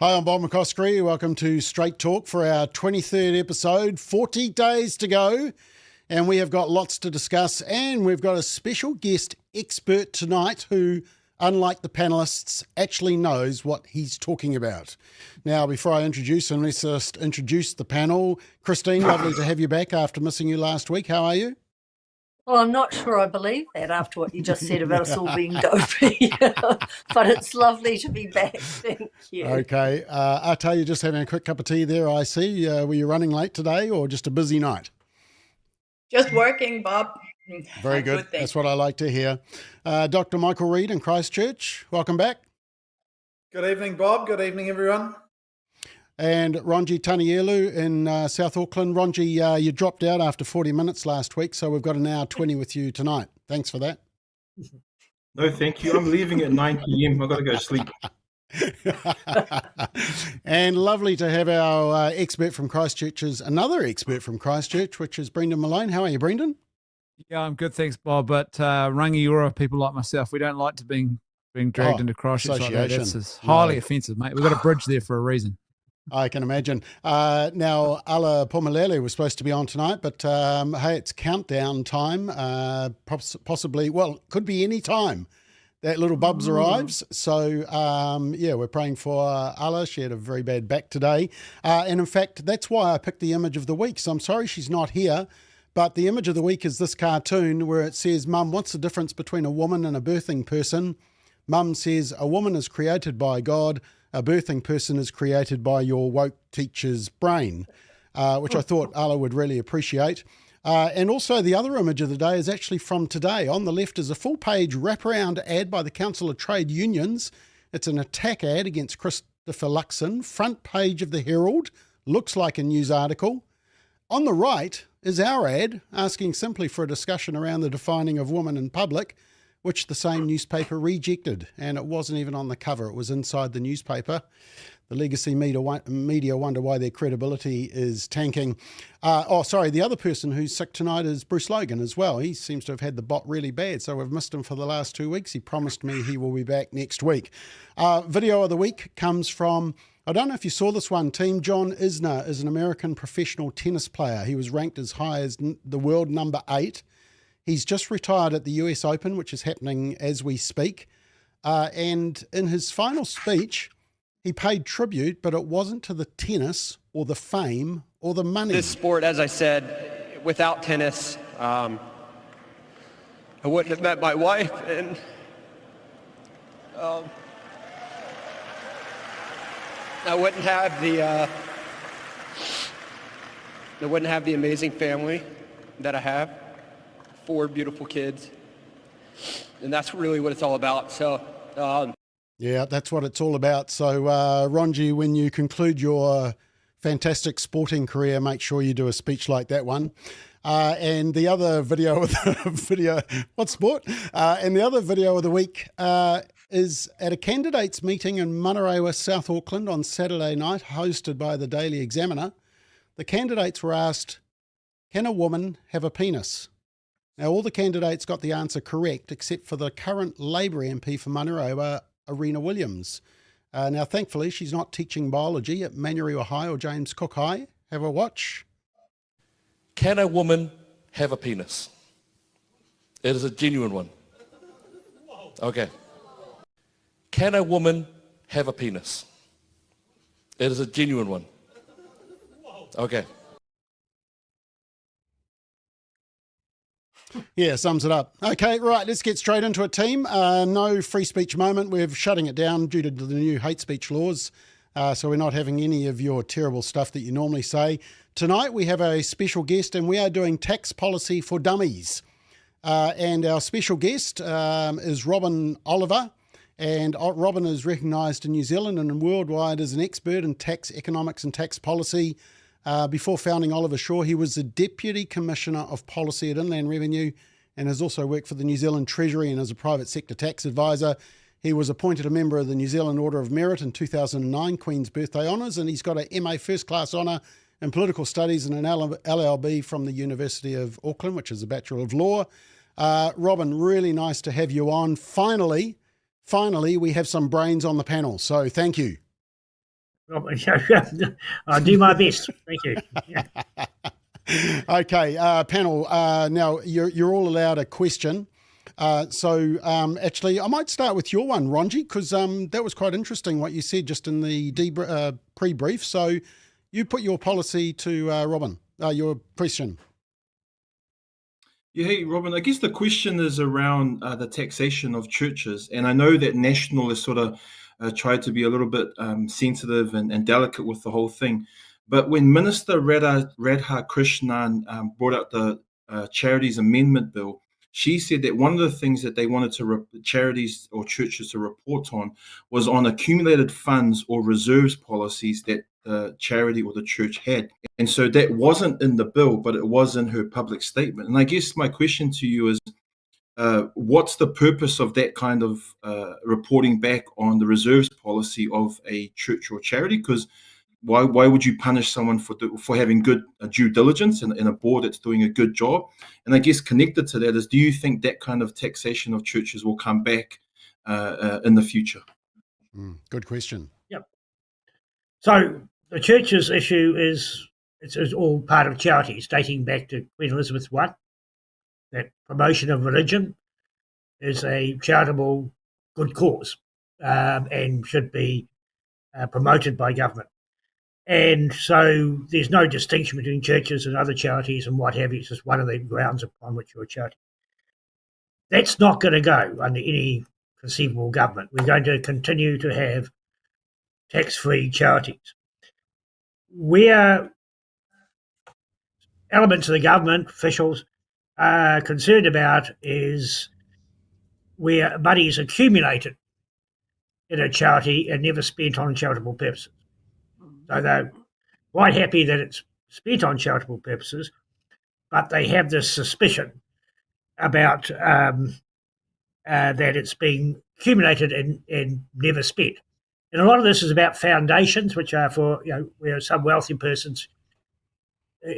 Hi, I'm Bob McCoskrie. Welcome to Straight Talk for our 23rd episode. 40 days to go, and we have got lots to discuss, and we've got a special guest expert tonight who, unlike the panellists, actually knows what he's talking about. Now, before I introduce him, let's just introduce the panel. Christine, lovely to have you back after missing you last week. How are you? Well, I'm not sure I believe that after what you just said about us all being dopey, but it's lovely to be back. Thank you. Okay. Ata, you're just having a quick cup of tea there, I see. Were you running late today or just a busy night? Just working, Bob. Very good. That's what I like to hear. Dr. Michael Reid in Christchurch, welcome back. Good evening, Bob. Good evening, everyone. And Ronji Tanielu in South Auckland. Ronji, you dropped out after 40 minutes last week, so we've got an hour 20 with you tonight. Thanks for that. No, thank you. I'm leaving at 9 p.m. I've got to go to sleep. And lovely to have our expert from Christchurch, another expert from Christchurch, which is Brendan Malone. How are you, Brendan? Yeah, I'm good, thanks, Bob. But Rangiora people like myself, we don't like to being dragged into Christchurch like that. That's highly offensive, mate. We've got a bridge there for a reason. I can imagine. Now, Ala Pomalele was supposed to be on tonight, but hey, it's countdown time. Possibly, well, could be any time that little Bubs arrives. So, yeah, we're praying for Ala. She had a very bad back today. And in fact, that's why I picked the image of the week. So I'm sorry she's not here. But the image of the week is this cartoon where it says, Mum, what's the difference between a woman and a birthing person? Mum says, a woman is created by God. A birthing person is created by your woke teacher's brain, which I thought Ala would really appreciate. And also the other image of the day is actually from today. On the left is a full-page wraparound ad by the Council of Trade Unions. It's an attack ad against Christopher Luxon. Front page of the Herald. Looks like a news article. On the right is our ad asking simply for a discussion around the defining of woman in public, which the same newspaper rejected. And it wasn't even on the cover. It was inside the newspaper. The legacy media wonder why their credibility is tanking. The other person who's sick tonight is Bruce Logan as well. He seems to have had the bot really bad, so we've missed him for the last 2 weeks. He promised me he will be back next week. Video of the week comes from, I don't know if you saw this one, Team John Isner is an American professional tennis player. He was ranked as high as the world number 8. He's just retired at the US Open, which is happening as we speak. And in his final speech, he paid tribute, but it wasn't to the tennis or the fame or the money. This sport, as I said, without tennis, I wouldn't have met my wife, and I wouldn't have the amazing family that I have. 4 beautiful kids, and that's really what it's all about. So yeah, that's what it's all about. So Ronji, when you conclude your fantastic sporting career, make sure you do a speech like that one. And the other video of what sport? And the other video of the week is at a candidates meeting in Manarewa, South Auckland on Saturday night, hosted by the Daily Examiner. The candidates were asked, can a woman have a penis? Now, all the candidates got the answer correct, except for the current Labour MP for Manarewa, Arena Williams. Now, thankfully, she's not teaching biology at Manurewa High or James Cook High. Have a watch. Can a woman have a penis? It is a genuine one. Okay. Can a woman have a penis? It is a genuine one. Okay. Yeah, sums it up. Okay, right, let's get straight into it, team. No free speech moment. We're shutting it down due to the new hate speech laws. So we're not having any of your terrible stuff that you normally say. Tonight we have a special guest and we are doing tax policy for dummies. And our special guest is Robin Oliver. And Robin is recognised in New Zealand and worldwide as an expert in tax economics and tax policy. Before founding Oliver Shaw, he was the Deputy Commissioner of Policy at Inland Revenue and has also worked for the New Zealand Treasury and as a private sector tax advisor. He was appointed a member of the New Zealand Order of Merit in 2009, Queen's Birthday Honours, and he's got an MA First Class Honour in Political Studies and an LLB from the University of Auckland, which is a Bachelor of Law. Robin, really nice to have you on. Finally, we have some brains on the panel, so thank you. I'll do my best. Thank you. Okay, panel. Now you're all allowed a question. So actually, I might start with your one, Ronji, because that was quite interesting what you said just in the pre-brief. So you put your policy to Robin, your question. Yeah, hey, Robin, I guess the question is around the taxation of churches. And I know that National has sort of tried to be a little bit sensitive and delicate with the whole thing. But when Minister Radha Krishnan brought out the Charities Amendment Bill, she said that one of the things that they wanted charities or churches to report on was on accumulated funds or reserves policies that the charity or the church had. And so that wasn't in the bill, but it was in her public statement. And I guess my question to you is, what's the purpose of that kind of reporting back on the reserves policy of a church or charity? Because why would you punish someone for having good due diligence in a board that's doing a good job? And I guess connected to that is, do you think that kind of taxation of churches will come back in the future? Good question. Yep. So the churches issue is it's all part of charities, dating back to Queen Elizabeth I. That promotion of religion is a charitable good cause and should be promoted by government. And so there's no distinction between churches and other charities and what have you. It's just one of the grounds upon which you're a charity. That's not going to go under any conceivable government. We're going to continue to have tax-free charities. Where elements of the government, officials, are concerned about is where money is accumulated in a charity and never spent on charitable purposes. So they're quite happy that it's spent on charitable purposes, but they have this suspicion about that it's being accumulated and never spent. And a lot of this is about foundations, which are for, where some wealthy persons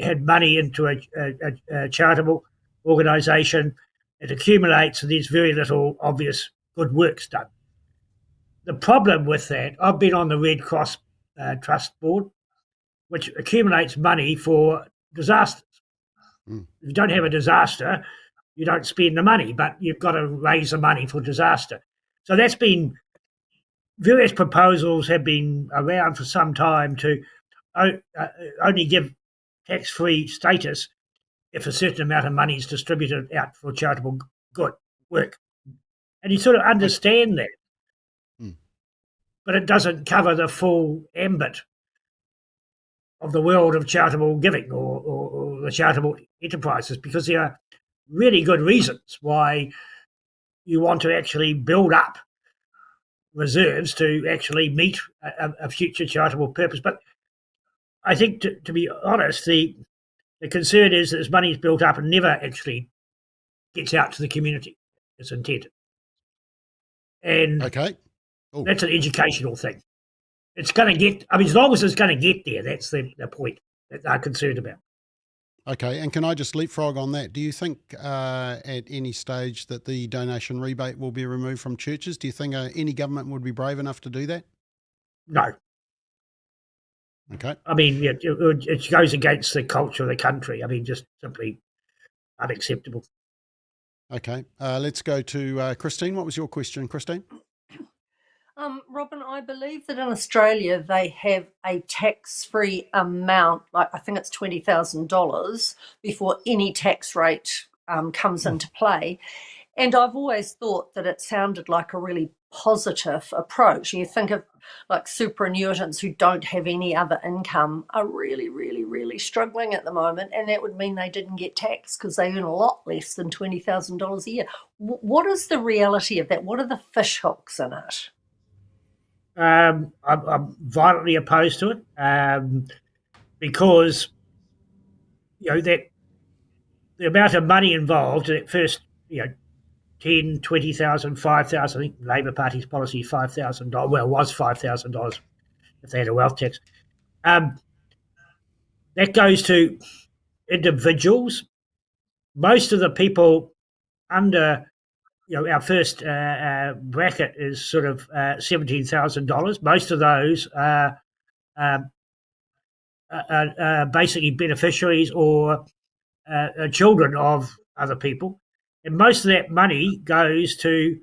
had money into a charitable organisation. It accumulates and there's very little obvious good works done. The problem with that, I've been on the Red Cross Trust Board, which accumulates money for disasters. If you don't have a disaster, you don't spend the money, but you've got to raise the money for disaster. So that's been, various proposals have been around for some time to only give tax-free status if a certain amount of money is distributed out for charitable good work. And you sort of understand that. But it doesn't cover the full ambit of the world of charitable giving or the charitable enterprises, because there are really good reasons why you want to actually build up reserves to actually meet a future charitable purpose. But I think, to be honest, the concern is that this money is built up and never actually gets out to the community as intended. And that's an educational thing. It's going to get, as long as it's going to get there, that's the point that they're concerned about. Okay, and can I just leapfrog on that? Do you think at any stage that the donation rebate will be removed from churches? Do you think any government would be brave enough to do that? No. Okay. It goes against the culture of the country. Just simply unacceptable. Okay, let's go to Christine. What was your question, Christine? Robin, I believe that in Australia they have a tax-free amount, like I think it's $20,000 before any tax rate comes into play. And I've always thought that it sounded like a really positive approach. You think of like superannuitants who don't have any other income are really, really, really struggling at the moment, and that would mean they didn't get taxed because they earn a lot less than $20,000 a year. What is the reality of that? What are the fish hooks in it? I'm violently opposed to it because that the amount of money involved at first, 10, 20,000, 5,000. I think the Labor Party's policy is $5,000. Well, was $5,000 if they had a wealth tax. That goes to individuals. Most of the people under our first bracket is sort of $17,000. Most of those are basically beneficiaries or children of other people. And most of that money goes to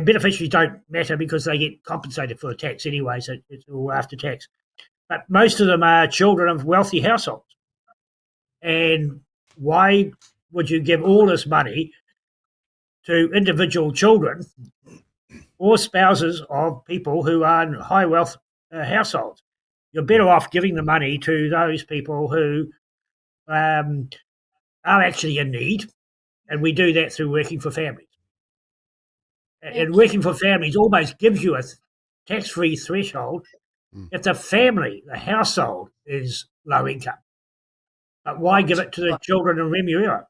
beneficiaries don't matter because they get compensated for the tax anyway, so it's all after tax. But most of them are children of wealthy households. And why would you give all this money to individual children or spouses of people who are in high wealth households? You're better off giving the money to those people who are actually in need, and we do that through working for families. And working for families almost gives you a tax-free threshold if the family, the household, is low income. But why give it to the children in Remuera?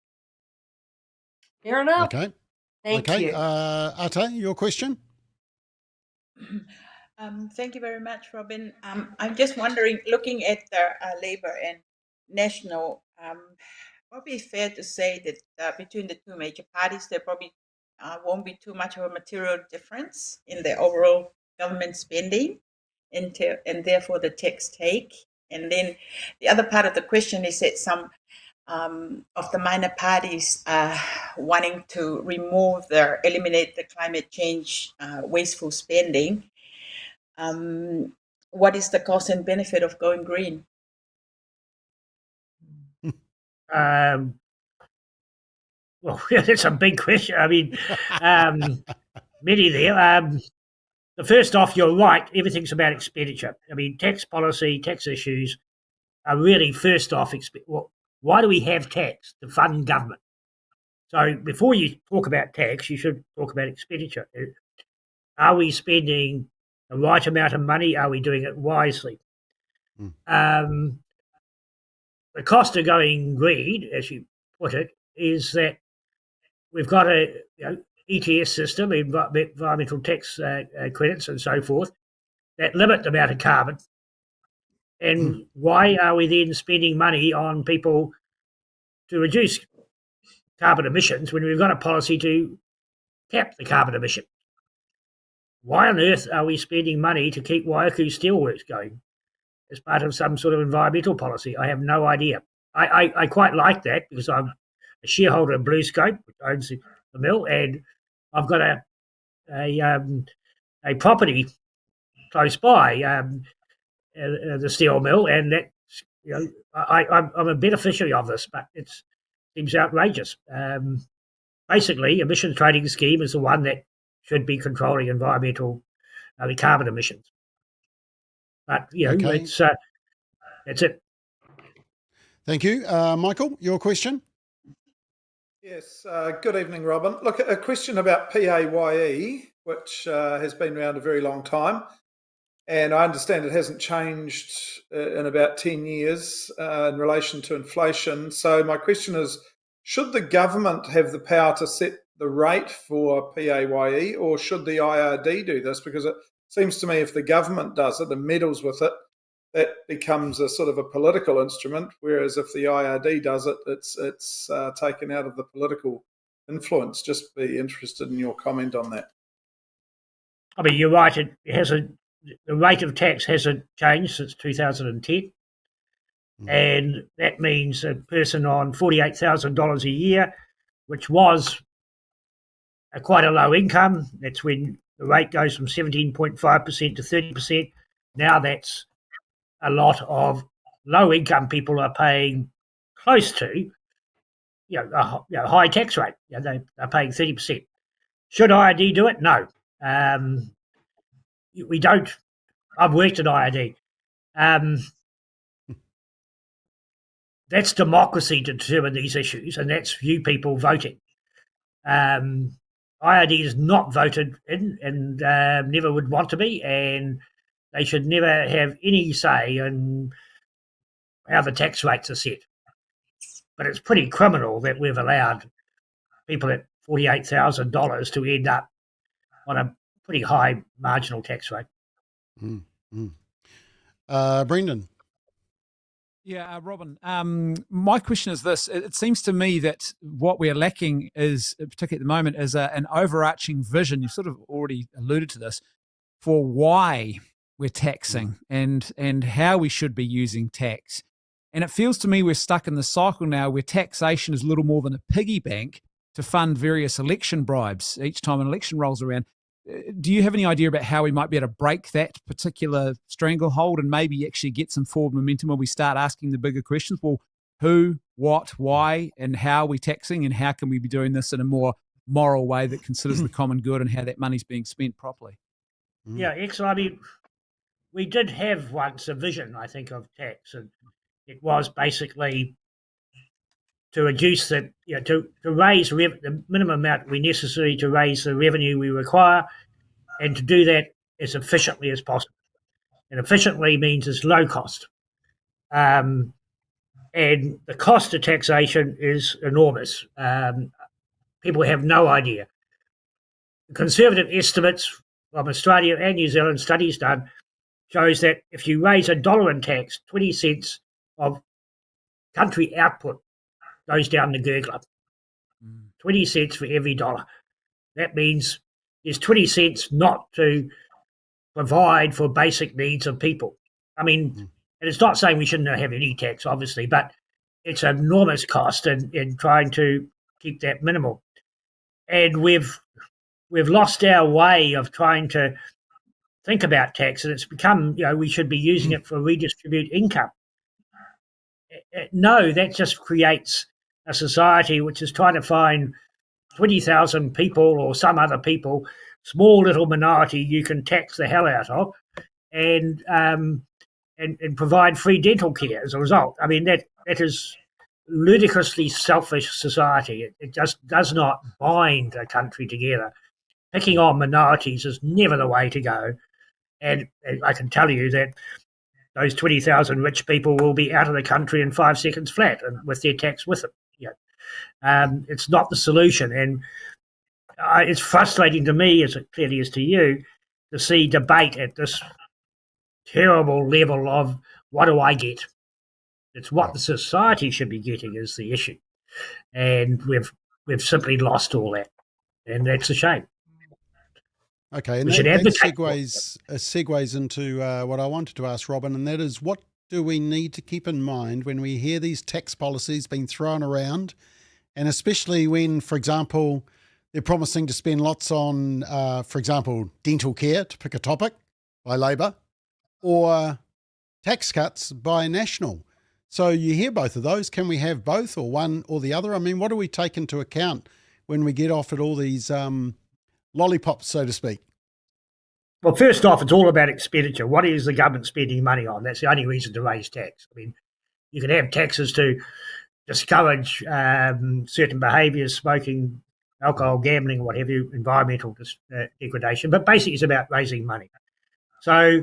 Fair enough. Okay. Thank you. Ate, your question? Thank you very much, Robin. I'm just wondering, looking at the Labour and National, probably fair to say that between the two major parties, there probably won't be too much of a material difference in the overall government spending and therefore the tax take. And then the other part of the question is that some of the minor parties are wanting to eliminate the climate change wasteful spending. What is the cost and benefit of going green? Well, that's a big question. I mean, many there. The first off, you're right. Everything's about expenditure. I mean, tax policy, tax issues are really first off. Why do we have tax? To fund government. So before you talk about tax, you should talk about expenditure. Are we spending the right amount of money? Are we doing it wisely? The cost of going green, as you put it, is that we've got a ETS system, environmental tax credits and so forth, that limit the amount of carbon. And why are we then spending money on people to reduce carbon emissions when we've got a policy to cap the carbon emission? Why on earth are we spending money to keep Waiaku Steelworks going as part of some sort of environmental policy? I have no idea. I quite like that because I'm a shareholder of BlueScope, which owns the mill, and I've got a property close by the steel mill, and that I'm a beneficiary of this, but it seems outrageous. Basically, emissions trading scheme is the one that should be controlling the carbon emissions. But that's it. Thank you, Michael. Your question? Yes. Good evening, Robin. Look, a question about PAYE, which has been around a very long time, and I understand it hasn't changed in about 10 years in relation to inflation. So my question is, should the government have the power to set the rate for PAYE, or should the IRD do this? Because it seems to me if the government does it and meddles with it, that becomes a sort of a political instrument, whereas if the IRD does it, it's taken out of the political influence. Just be interested in your comment on that. I mean, you're right. The rate of tax hasn't changed since 2010. And that means a person on $48,000 a year, which was quite a low income, that's when the rate goes from 17.5% to 30%. Now that's a lot of low income people are paying close to a high tax rate. They're paying 30%. Should IRD do it? No. We don't. I've worked at IRD. That's democracy to determine these issues, and that's you people voting. IRD is not voted in and never would want to be, and they should never have any say in how the tax rates are set. But it's pretty criminal that we've allowed people at $48,000 to end up on a pretty high marginal tax rate. Brendan. Yeah, Robin, my question is this. It seems to me that what we're lacking is, particularly at the moment, is an overarching vision. You've sort of already alluded to this, for why we're taxing and how we should be using tax. And it feels to me we're stuck in the cycle now where taxation is little more than a piggy bank to fund various election bribes each time an election rolls around. Do you have any idea about how we might be able to break that particular stranglehold and maybe actually get some forward momentum when we start asking the bigger questions? Well, who, what, why, and how are we taxing, and how can we be doing this in a more moral way that considers the common good and how that money's being spent properly? Yeah, I mean, we did have once a vision, I think, of tax, and it was basically to reduce to raise the minimum amount we necessary to raise the revenue we require, and to do that as efficiently as possible. And efficiently means it's low cost. And the cost of taxation is enormous. People have no idea. Conservative estimates from Australia and New Zealand, studies done, shows that if you raise $1 in tax, 20 cents of country output goes down the gurgler. 20 cents for every dollar. That means there's 20 cents not to provide for basic needs of people. I mean, and it's not saying we shouldn't have any tax, obviously, but it's an enormous cost in trying to keep that minimal. And we've lost our way of trying to think about tax, and it's become, we should be using it for redistribute income. No, that just creates a society which is trying to find 20,000 people or some other people, small little minority you can tax the hell out of, and provide free dental care as a result. I mean, that is ludicrously selfish society. It just does not bind a country together. Picking on minorities is never the way to go. And I can tell you that those 20,000 rich people will be out of the country in 5 seconds flat, and with their tax with them. It's not the solution. And it's frustrating to me, as it clearly is to you, to see debate at this terrible level of what do I get? It's what the society should be getting is the issue. And we've simply lost all that. And that's a shame. Okay, and that segues into what I wanted to ask Robin, and that is, what do we need to keep in mind when we hear these tax policies being thrown around, and especially when, for example, they're promising to spend lots on, for example, dental care, to pick a topic, by Labor, or tax cuts by National. So you hear both of those. Can we have both, or one or the other? I mean, what do we take into account when we get offered all these lollipops, so to speak? Well, first off, it's all about expenditure. What is the government spending money on? That's the only reason to raise tax. I mean, you can have taxes to discourage certain behaviours, smoking, alcohol, gambling, what have you, environmental degradation, but basically it's about raising money. So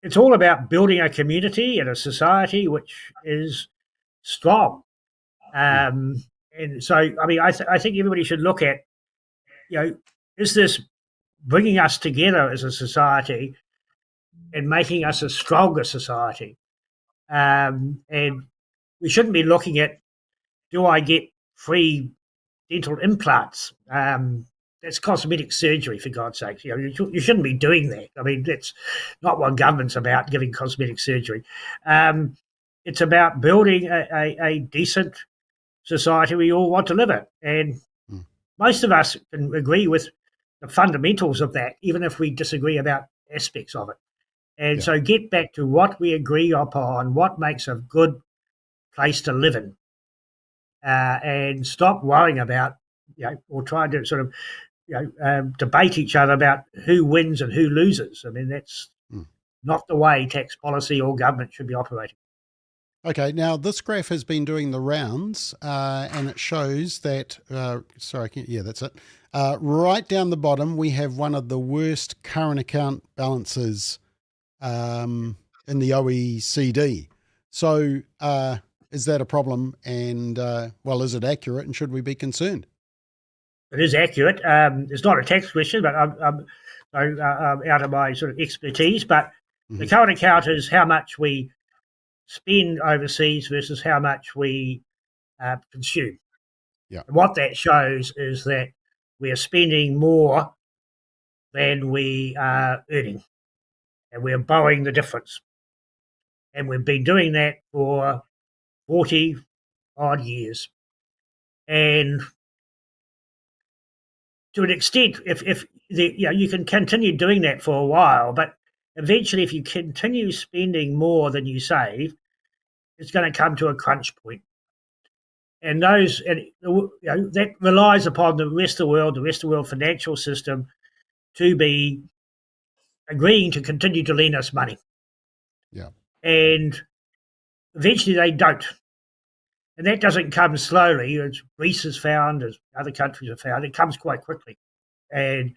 it's all about building a community and a society which is strong. And so, I mean, I think everybody should look at, is this bringing us together as a society and making us a stronger society? And we shouldn't be looking at, do I get free dental implants? That's cosmetic surgery, for God's sake. You shouldn't be doing that. I mean, that's not what government's about, giving cosmetic surgery. It's about building a decent society we all want to live in. And most of us can agree with the fundamentals of that, even if we disagree about aspects of it. And so get back to what we agree upon, what makes a good place to live in, and stop worrying about, or trying to sort of, debate each other about who wins and who loses. I mean, that's not the way tax policy or government should be operating. Okay, now this graph has been doing the rounds, and it shows that, that's it. Right down the bottom, we have one of the worst current account balances in the OECD. So is that a problem? And, is it accurate, and should we be concerned? It is accurate. It's not a tax question, but I'm out of my sort of expertise. But the current account is how much we spend overseas versus how much we consume. Yeah. And what that shows is that we are spending more than we are earning. and we're borrowing the difference. And we've been doing that for 40 odd years. And to an extent, if you can continue doing that for a while, but eventually if you continue spending more than you save, it's going to come to a crunch point. And that relies upon the rest of the world financial system to be agreeing to continue to lend us money. Yeah. And eventually they don't. And that doesn't come slowly, as Greece has found, as other countries have found. It comes quite quickly. And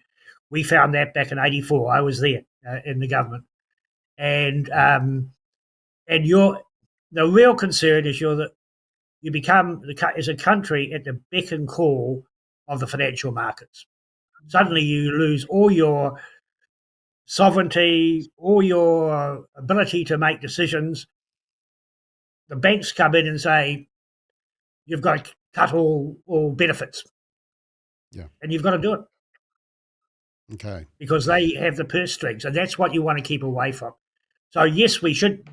we found that back in '84. I was there in the government. And the real concern is that you become, as a country, at the beck and call of the financial markets. Suddenly you lose all your sovereignty, all your ability to make decisions. The banks come in and say, you've got to cut all benefits. Yeah. And you've got to do it. Okay. Because they have the purse strings, and that's what you want to keep away from. So, yes, we should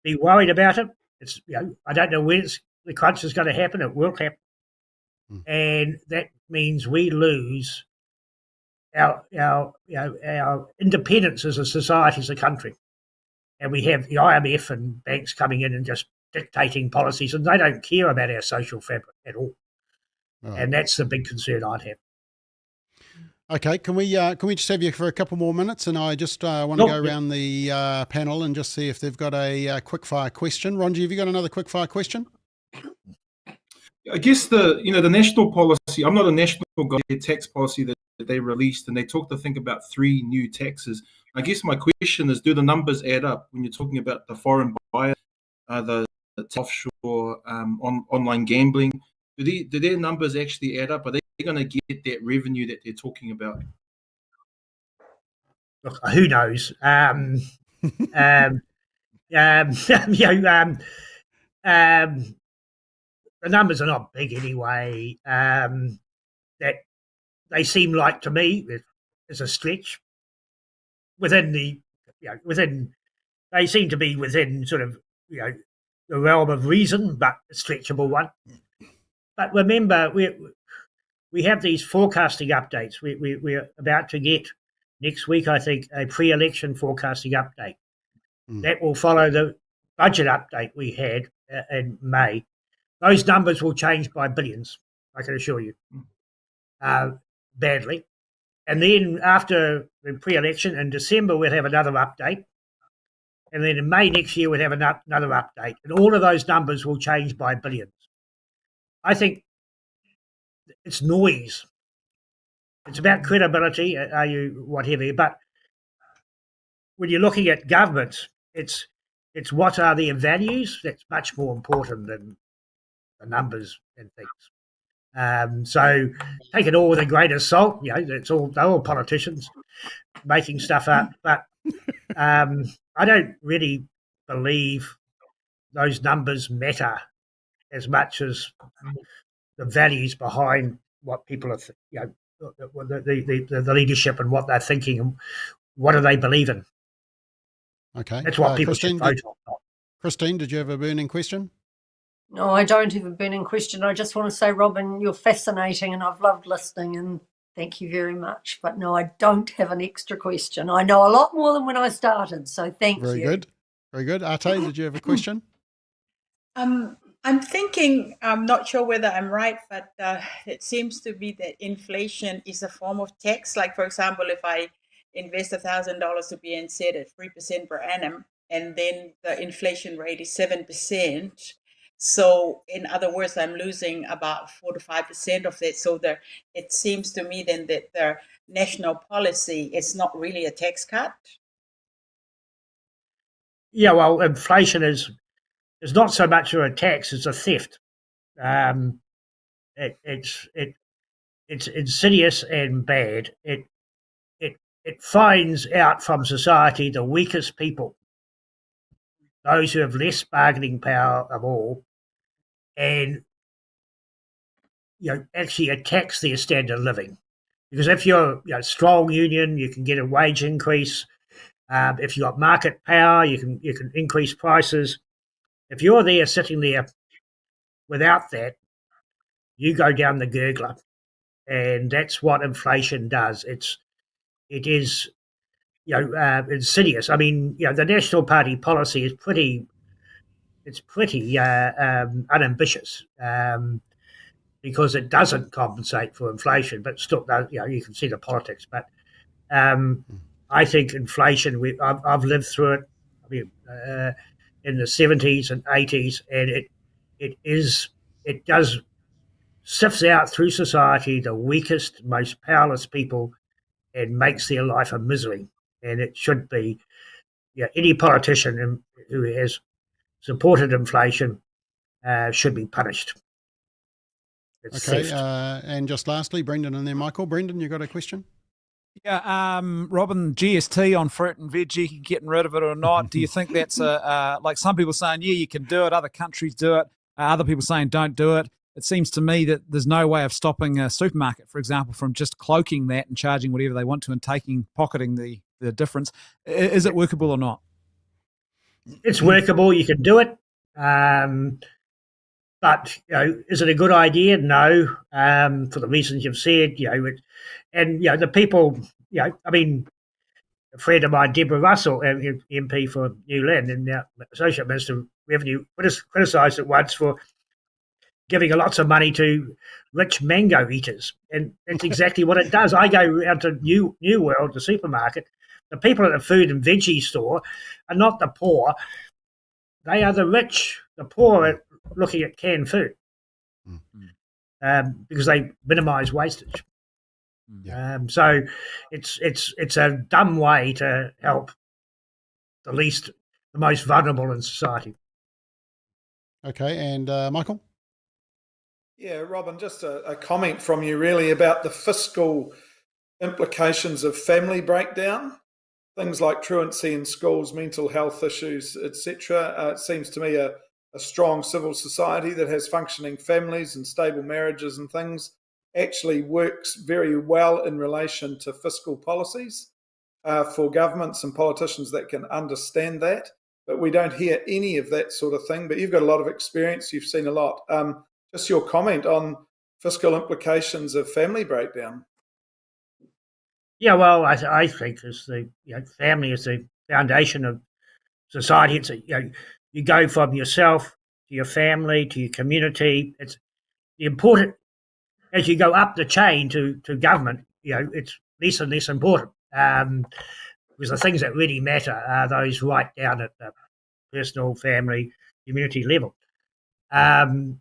be worried about it. It's I don't know when the crunch is going to happen. It will happen. And that means we lose our independence as a society, as a country. And we have the IMF and banks coming in and just dictating policies, and they don't care about our social fabric at all. And that's the big concern I'd have. Okay, can we just have you for a couple more minutes, and I just want to go around the panel and just see if they've got a quick fire question. Ronji, have you got another quick fire question? I guess the national policy. I'm not a national guy. The tax policy that they released, and they talked, I think, about 3 new taxes. I guess my question is, do the numbers add up when you're talking about the foreign buyer, the offshore online gambling? Do their numbers actually add up? Are they going to get that revenue that they're talking about? Look, who knows? The numbers are not big anyway. That they seem like, to me, there's a stretch within they seem to be within sort of the realm of reason, but a stretchable one. But remember, we have these forecasting updates. We're about to get next week, I think, a pre-election forecasting update. That will follow the budget update we had in May. Those numbers will change by billions, I can assure you, badly. And then after the pre-election in December, we'll have another update. And then in May next year, we'll have another update. And all of those numbers will change by billions. I think it's noise. It's about credibility, are you whatever. But when you're looking at governments, it's what are their values. That's much more important than the numbers and things. So take it all with a grain of salt. They're all politicians making stuff up. But I don't really believe those numbers matter as much as the values behind what people are, the leadership and what they're thinking and what do they believe in. Okay. That's what people should vote on. Christine, did you have a burning question? No, I don't have a burning question. I just want to say, Robin, you're fascinating and I've loved listening, and thank you very much. But no, I don't have an extra question. I know a lot more than when I started, so thank you. Very good. Very good. Arte, did you have a question? I'm thinking, I'm not sure whether I'm right, but it seems to be that inflation is a form of tax. Like, for example, if I invest $1,000 to BNZ at 3% per annum, and then the inflation rate is 7%. So, in other words, I'm losing about 4 to 5% of it. So, it seems to me then that the national policy is not really a tax cut. Yeah, well, inflation is not so much a tax; it's a theft. It's insidious and bad. It finds out from society the weakest people, those who have less bargaining power of all, and actually attacks their standard of living. Because if you're a strong union, you can get a wage increase. If you've got market power, you can increase prices. If you're there sitting there without that, you go down the gurgler, and that's what inflation does. It is insidious. I mean, the National Party policy is pretty unambitious, because it doesn't compensate for inflation, but still does. You can see the politics. But I think inflation. I've lived through it. I mean, in the 70s and 80s, and it does sifts out through society the weakest, most powerless people, and makes their life a misery. And it should be, any politician who has supported inflation should be punished. It's Okay, theft. and just lastly, Brendan and then Michael. Brendan, you got a question? Yeah, Robin, GST on fruit and veggie, getting rid of it or not? Do you think that's like some people saying, yeah, you can do it, other countries do it, other people saying don't do it? It seems to me that there's no way of stopping a supermarket, for example, from just cloaking that and charging whatever they want to and pocketing the difference. Is it workable or not? It's workable. You can do it. But is it a good idea? No, for the reasons you've said. The people. I mean, a friend of mine, Deborah Russell, MP for Newland and now Associate Minister of Revenue, criticised it once for giving lots of money to rich mango eaters, and that's exactly what it does. I go around to New World, the supermarket. The people at the food and veggie store are not the poor; they are the rich. The poor are looking at canned food because they minimise wastage. Yeah. So it's a dumb way to help the most vulnerable in society. Okay, and Michael? Yeah, Robin, just a comment from you really about the fiscal implications of family breakdown, things like truancy in schools, mental health issues, etc. It seems to me a strong civil society that has functioning families and stable marriages and things actually works very well in relation to fiscal policies for governments and politicians that can understand that. But we don't hear any of that sort of thing. But you've got a lot of experience. You've seen a lot. Just your comment on fiscal implications of family breakdown. Yeah, well, I think family is the foundation of society. It's you go from yourself to your family to your community. It's important as you go up the chain to government. It's less and less important because the things that really matter are those right down at the personal, family, community level. And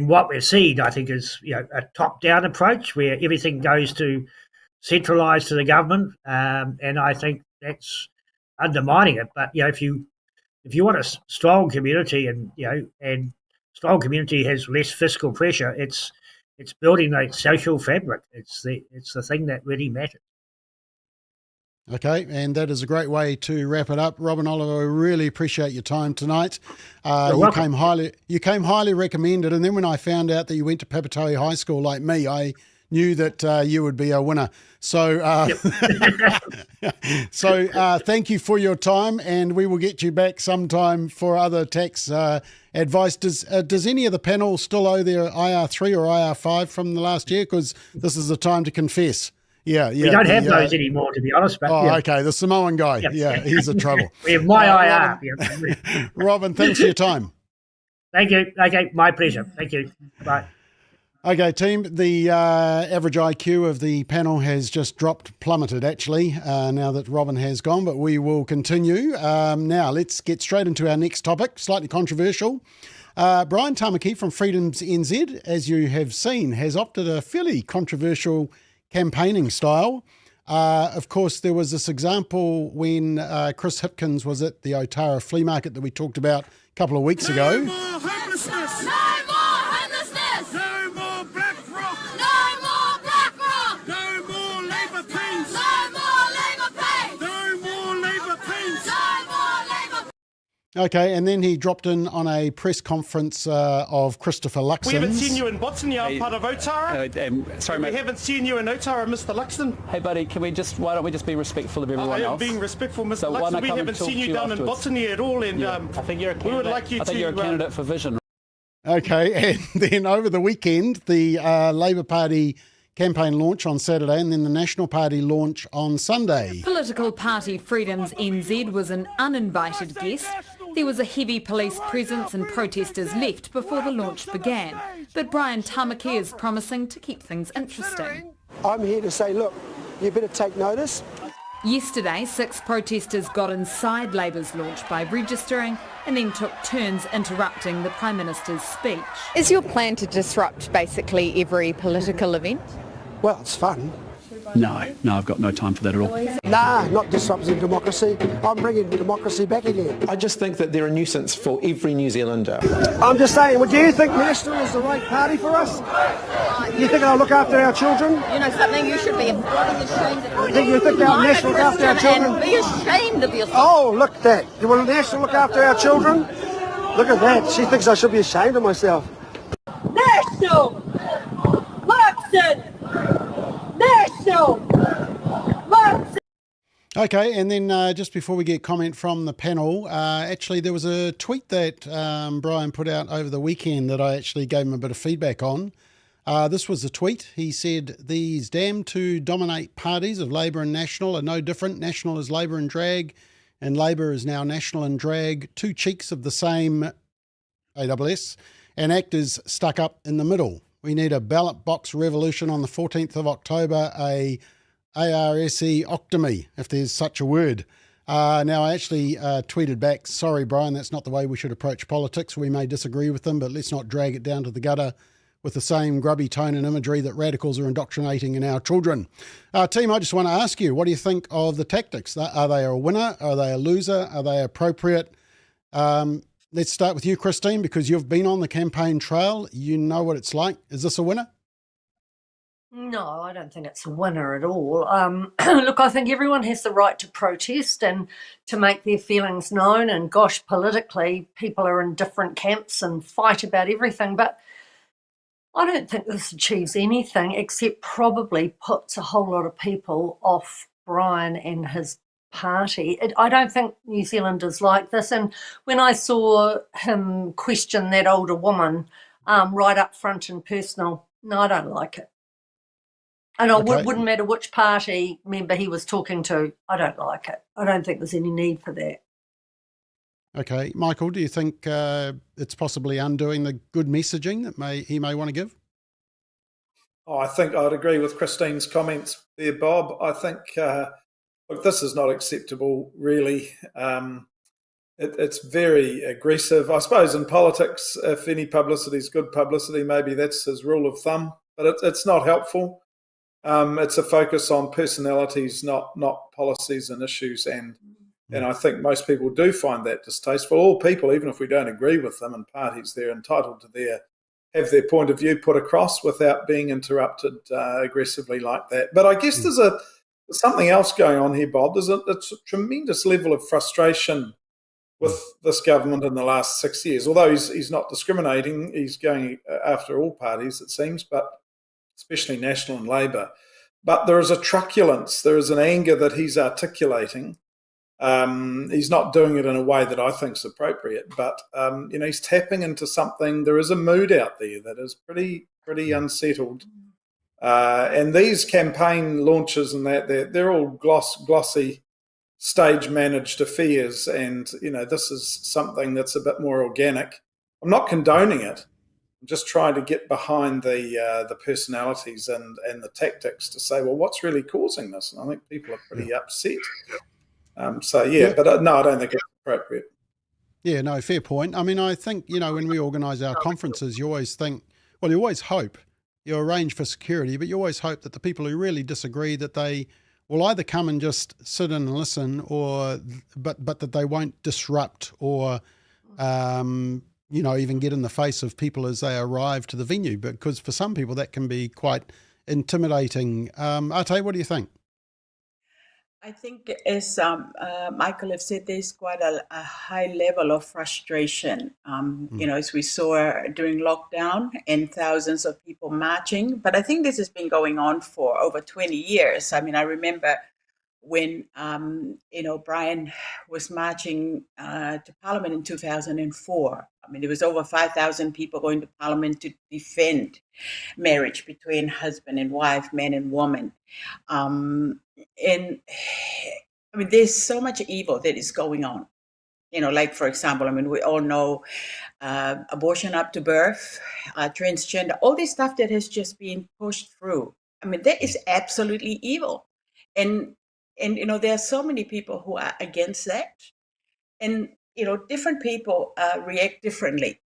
what we're seeing, I think, is a top-down approach where everything goes to centralised to the government, and I think that's undermining it. But if you want a strong community, and strong community has less fiscal pressure, it's building a social fabric. It's the thing that really matters. Okay, and that is a great way to wrap it up. Robin Oliver, I really appreciate your time tonight. You came highly recommended, and then when I found out that you went to Papatoetoe High School like me, I knew that you would be a winner. So, thank you for your time, and we will get you back sometime for other tax advice. Does any of the panel still owe their IR3 or IR5 from the last year? Because this is the time to confess. Yeah. We don't have those anymore, to be honest. But, okay. The Samoan guy. Yeah, he's a trouble. We have my IR. Robin, thanks for your time. Thank you. Okay, my pleasure. Thank you. Bye. Okay, team, the average IQ of the panel has just plummeted, actually, now that Robin has gone, but we will continue. Now, let's get straight into our next topic, slightly controversial. Brian Tamaki from Freedoms NZ, as you have seen, has opted a fairly controversial campaigning style. Of course, there was this example when Chris Hipkins was at the Otara flea market that we talked about a couple of weeks ago. No more homelessness! No more homelessness! No more Black Rock! No more Black Rock! No more Labour peace! No more Labour peace! No more Labour peace! No more Labour Okay, and then he dropped in on a press conference of Christopher Luxon's. We haven't seen you in Botany, part of Otara. Sorry, mate. We haven't seen you in Otara, Mr. Luxon. Hey, buddy, why don't we just be respectful of everyone I am else? being respectful, Mr. So why Luxon. not We come and haven't talk seen to you you down in afterwards? Botany at all, and I think you're a candidate. we would like you I think you're a candidate for Vision. Okay, and then over the weekend, the Labour Party campaign launch on Saturday and then the National Party launch on Sunday. Political party Freedoms NZ was an uninvited guest. There was a heavy police presence and protesters left before the launch began. But Brian Tamaki is promising to keep things interesting. I'm here to say, look, you better take notice. Yesterday, 6 protesters got inside Labour's launch by registering and then took turns interrupting the Prime Minister's speech. Is your plan to disrupt basically every political event? Well, it's fun. No, I've got no time for that at all. Nah, not disrupting democracy. I'm bringing democracy back again. I just think that they're a nuisance for every New Zealander. I'm just saying, do you think National is the right party for us? Do you think they'll look after our children? You know something, you should be bloody ashamed of You think our National look after our children? Be ashamed of yourself. Oh, look at that. Will National look after our children? Look at that. She thinks I should be ashamed of myself. National! Luxon! National! Luxon! Okay, and then just before we get comment from the panel, actually there was a tweet that Brian put out over the weekend that I actually gave him a bit of feedback on. This was the tweet. He said, "These damn two dominate parties of Labour and National are no different. National is Labour and drag, and Labour is now National and drag. Two cheeks of the same AWS, and actors stuck up in the middle. We need a ballot box revolution on the 14th of October, a ARSE octomy, if there's such a word." Now, I actually tweeted back, "Sorry, Brian, that's not the way we should approach politics. We may disagree with them, but let's not drag it down to the gutter with the same grubby tone and imagery that radicals are indoctrinating in our children." Team, I just want to ask you, what do you think of the tactics? Are they a winner? Are they a loser? Are they appropriate? Let's start with you, Christine, because you've been on the campaign trail. You know what it's like. Is this a winner? No, I don't think it's a winner at all. Look, I think everyone has the right to protest and to make their feelings known. And gosh, politically, people are in different camps and fight about everything. But I don't think this achieves anything except probably puts a whole lot of people off Brian and his party. I don't think New Zealanders like this. And when I saw him question that older woman right up front and personal, no, I don't like it. And it wouldn't matter which party member he was talking to, I don't like it. I don't think there's any need for that. Okay. Michael, do you think it's possibly undoing the good messaging that he may want to give? Oh, I think I'd agree with Christine's comments there, Bob. I think, look, this is not acceptable, really. It's very aggressive. I suppose in politics, if any publicity is good publicity, maybe that's his rule of thumb, but it's not helpful. It's a focus on personalities, not policies and issues, and I think most people do find that distasteful. All people, even if we don't agree with them and parties, they're entitled to have their point of view put across without being interrupted aggressively like that. But I guess there's something else going on here, Bob. There's a tremendous level of frustration with this government in the last 6 years. Although he's not discriminating, he's going after all parties, it seems, but especially National and Labour. But there is a truculence, there is an anger that he's articulating. He's not doing it in a way that I think is appropriate, but he's tapping into something. There is a mood out there that is pretty unsettled. And these campaign launches and they're all glossy, stage-managed affairs, and this is something that's a bit more organic. I'm not condoning it. I'm just trying to get behind the personalities and the tactics to say, well, what's really causing this? And I think people are pretty upset. But no, I don't think it's appropriate. Yeah, no, fair point. I mean, I think, when we organise our conferences, you always think, well, you always hope, you arrange for security, but you always hope that the people who really disagree, that they will either come and just sit and listen, but that they won't disrupt or, even get in the face of people as they arrive to the venue, because for some people that can be quite intimidating. Ate, what do you think? I think, as Michael have said, there's quite a high level of frustration. As we saw during lockdown and thousands of people marching. But I think this has been going on for over 20 years. I mean, I remember when, Brian was marching to Parliament in 2004. I mean, there was over 5,000 people going to Parliament to defend marriage between husband and wife, man and woman. And I mean, there's so much evil that is going on. Like, for example, I mean, we all know abortion up to birth, transgender, all this stuff that has just been pushed through. I mean, that is absolutely evil. And there are so many people who are against that. And, different people react differently.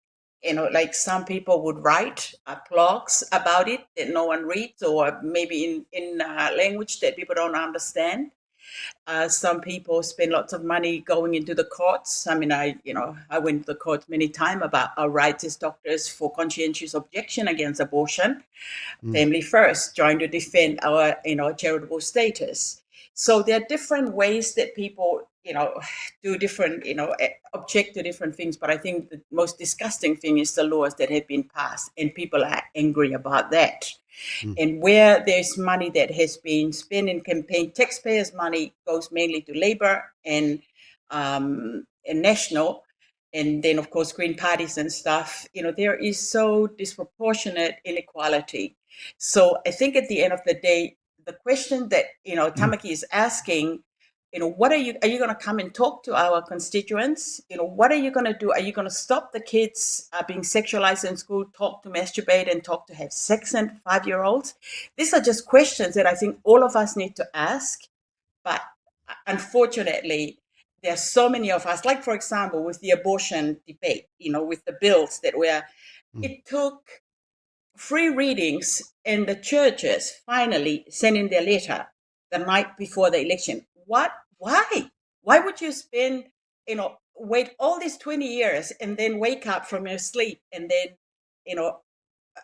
Like some people would write blogs about it that no one reads, or maybe in language that people don't understand. Some people spend lots of money going into the courts. I mean, I went to the courts many times about our rights as doctors for conscientious objection against abortion. Family First, trying to defend our, charitable status. So there are different ways that people, do different, object to different things. But I think the most disgusting thing is the laws that have been passed, and people are angry about that. And where there's money that has been spent in campaign, taxpayers' money goes mainly to Labour and National, and then, of course, Green parties and stuff. There is so disproportionate inequality. So I think at the end of the day, the question that, Tamaki is asking, what are you going to come and talk to our constituents? What are you going to do? Are you going to stop the kids being sexualized in school, talk to masturbate and talk to have sex and 5-year-olds? These are just questions that I think all of us need to ask. But unfortunately, there are so many of us, like, for example, with the abortion debate, with the bills that it took 3 readings and the churches finally sent in their letter the night before the election. Why would you spend, wait all these 20 years and then wake up from your sleep and then,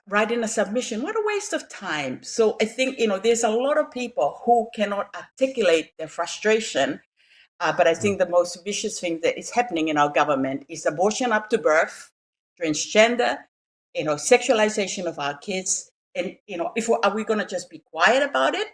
write in a submission? What a waste of time. So I think, there's a lot of people who cannot articulate their frustration. But I think the most vicious thing that is happening in our government is abortion up to birth, transgender, sexualization of our kids. And, are we going to just be quiet about it?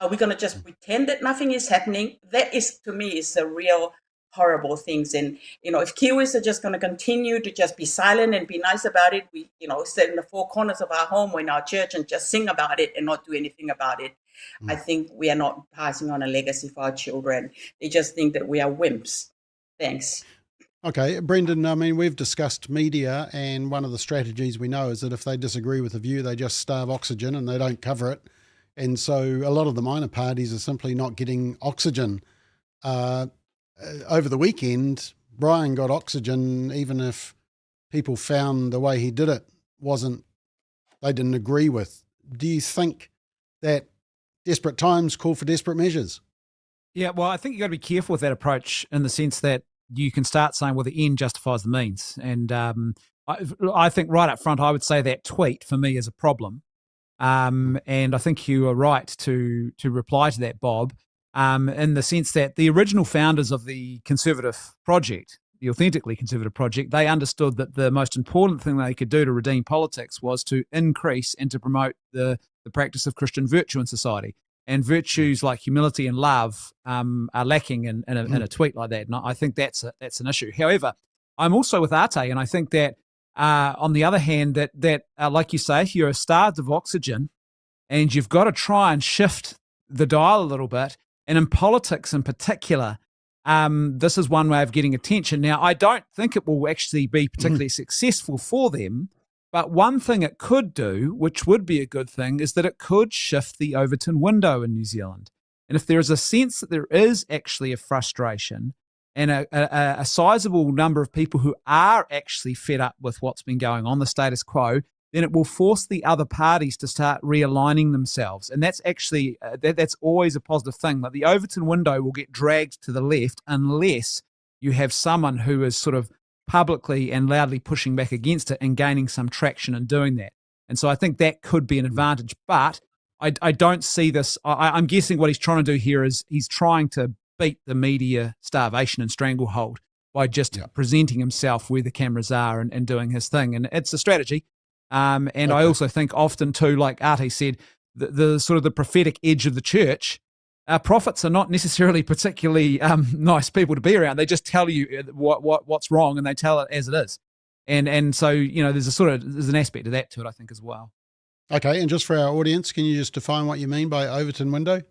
Are we going to just pretend that nothing is happening? That is, to me, is the real horrible things. And, if Kiwis are just going to continue to just be silent and be nice about it, we, sit in the 4 corners of our home or in our church and just sing about it and not do anything about it, I think we are not passing on a legacy for our children. They just think that we are wimps. Thanks. Okay, Brendan, I mean, we've discussed media, and one of the strategies we know is that if they disagree with a view, they just starve oxygen and they don't cover it. And so a lot of the minor parties are simply not getting oxygen. Over the weekend, Brian got oxygen, even if people found the way he did it they didn't agree with. Do you think that desperate times call for desperate measures? Yeah, well, I think you've got to be careful with that approach, in the sense that you can start saying, well, the end justifies the means. And I think right up front, I would say that tweet for me is a problem. And I think you are right to reply to that, Bob, in the sense that the original founders of the Conservative Project, the authentically Conservative Project, they understood that the most important thing they could do to redeem politics was to increase and to promote the practice of Christian virtue in society. And virtues like humility and love are lacking in a tweet like that. And I think that's an issue. However, I'm also with Ate, and I think that on the other hand, that like you say, if you're starved of oxygen and you've got to try and shift the dial a little bit, and in politics in particular, this is one way of getting attention. Now, I don't think it will actually be particularly successful for them, but one thing it could do, which would be a good thing, is that it could shift the Overton window in New Zealand. And if there is a sense that there is actually a frustration and a sizable number of people who are actually fed up with what's been going on, the status quo, then it will force the other parties to start realigning themselves. And that's actually, that's always a positive thing. Like, the Overton window will get dragged to the left unless you have someone who is sort of publicly and loudly pushing back against it and gaining some traction in doing that. And so I think that could be an advantage. But I don't see this. I'm guessing what he's trying to do here is he's trying to beat the media starvation and stranglehold by just presenting himself where the cameras are and doing his thing. And it's a strategy. And I also think often too, like Arte said, the sort of the prophetic edge of the church, prophets are not necessarily particularly nice people to be around. They just tell you what's wrong, and they tell it as it is. And so, there's an aspect of that to it, I think, as well. Okay, and just for our audience, can you just define what you mean by Overton window?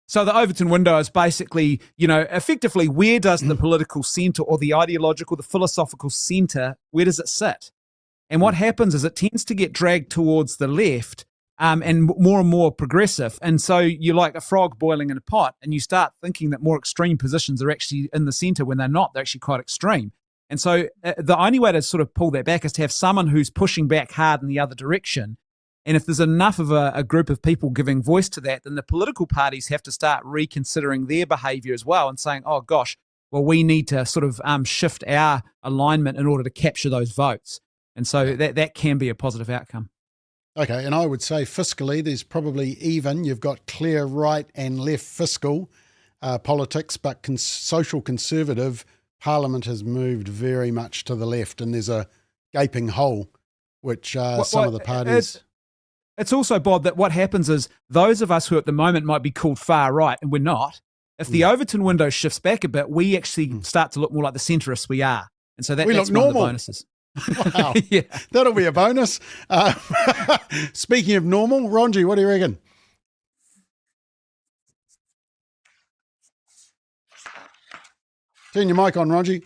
So the Overton window is basically, effectively, where does the political centre or the ideological, the philosophical centre, where does it sit? And what happens is it tends to get dragged towards the left and more progressive. And so you're like a frog boiling in a pot, and you start thinking that more extreme positions are actually in the centre when they're not. They're actually quite extreme. And so the only way to sort of pull that back is to have someone who's pushing back hard in the other direction. And if there's enough of a group of people giving voice to that, then the political parties have to start reconsidering their behaviour as well and saying, oh, gosh, well, we need to sort of shift our alignment in order to capture those votes. And so that can be a positive outcome. Okay, and I would say fiscally, there's probably you've got clear right and left fiscal politics, but social conservative Parliament has moved very much to the left, and there's a gaping hole, which some of the parties... It's also, Bob, that what happens is those of us who at the moment might be called far right, and we're not, if the Overton window shifts back a bit, we actually start to look more like the centrists we are. And so that's one of the bonuses. Wow, that'll be a bonus. Speaking of normal, Ronji, what do you reckon? Turn your mic on, Ronji.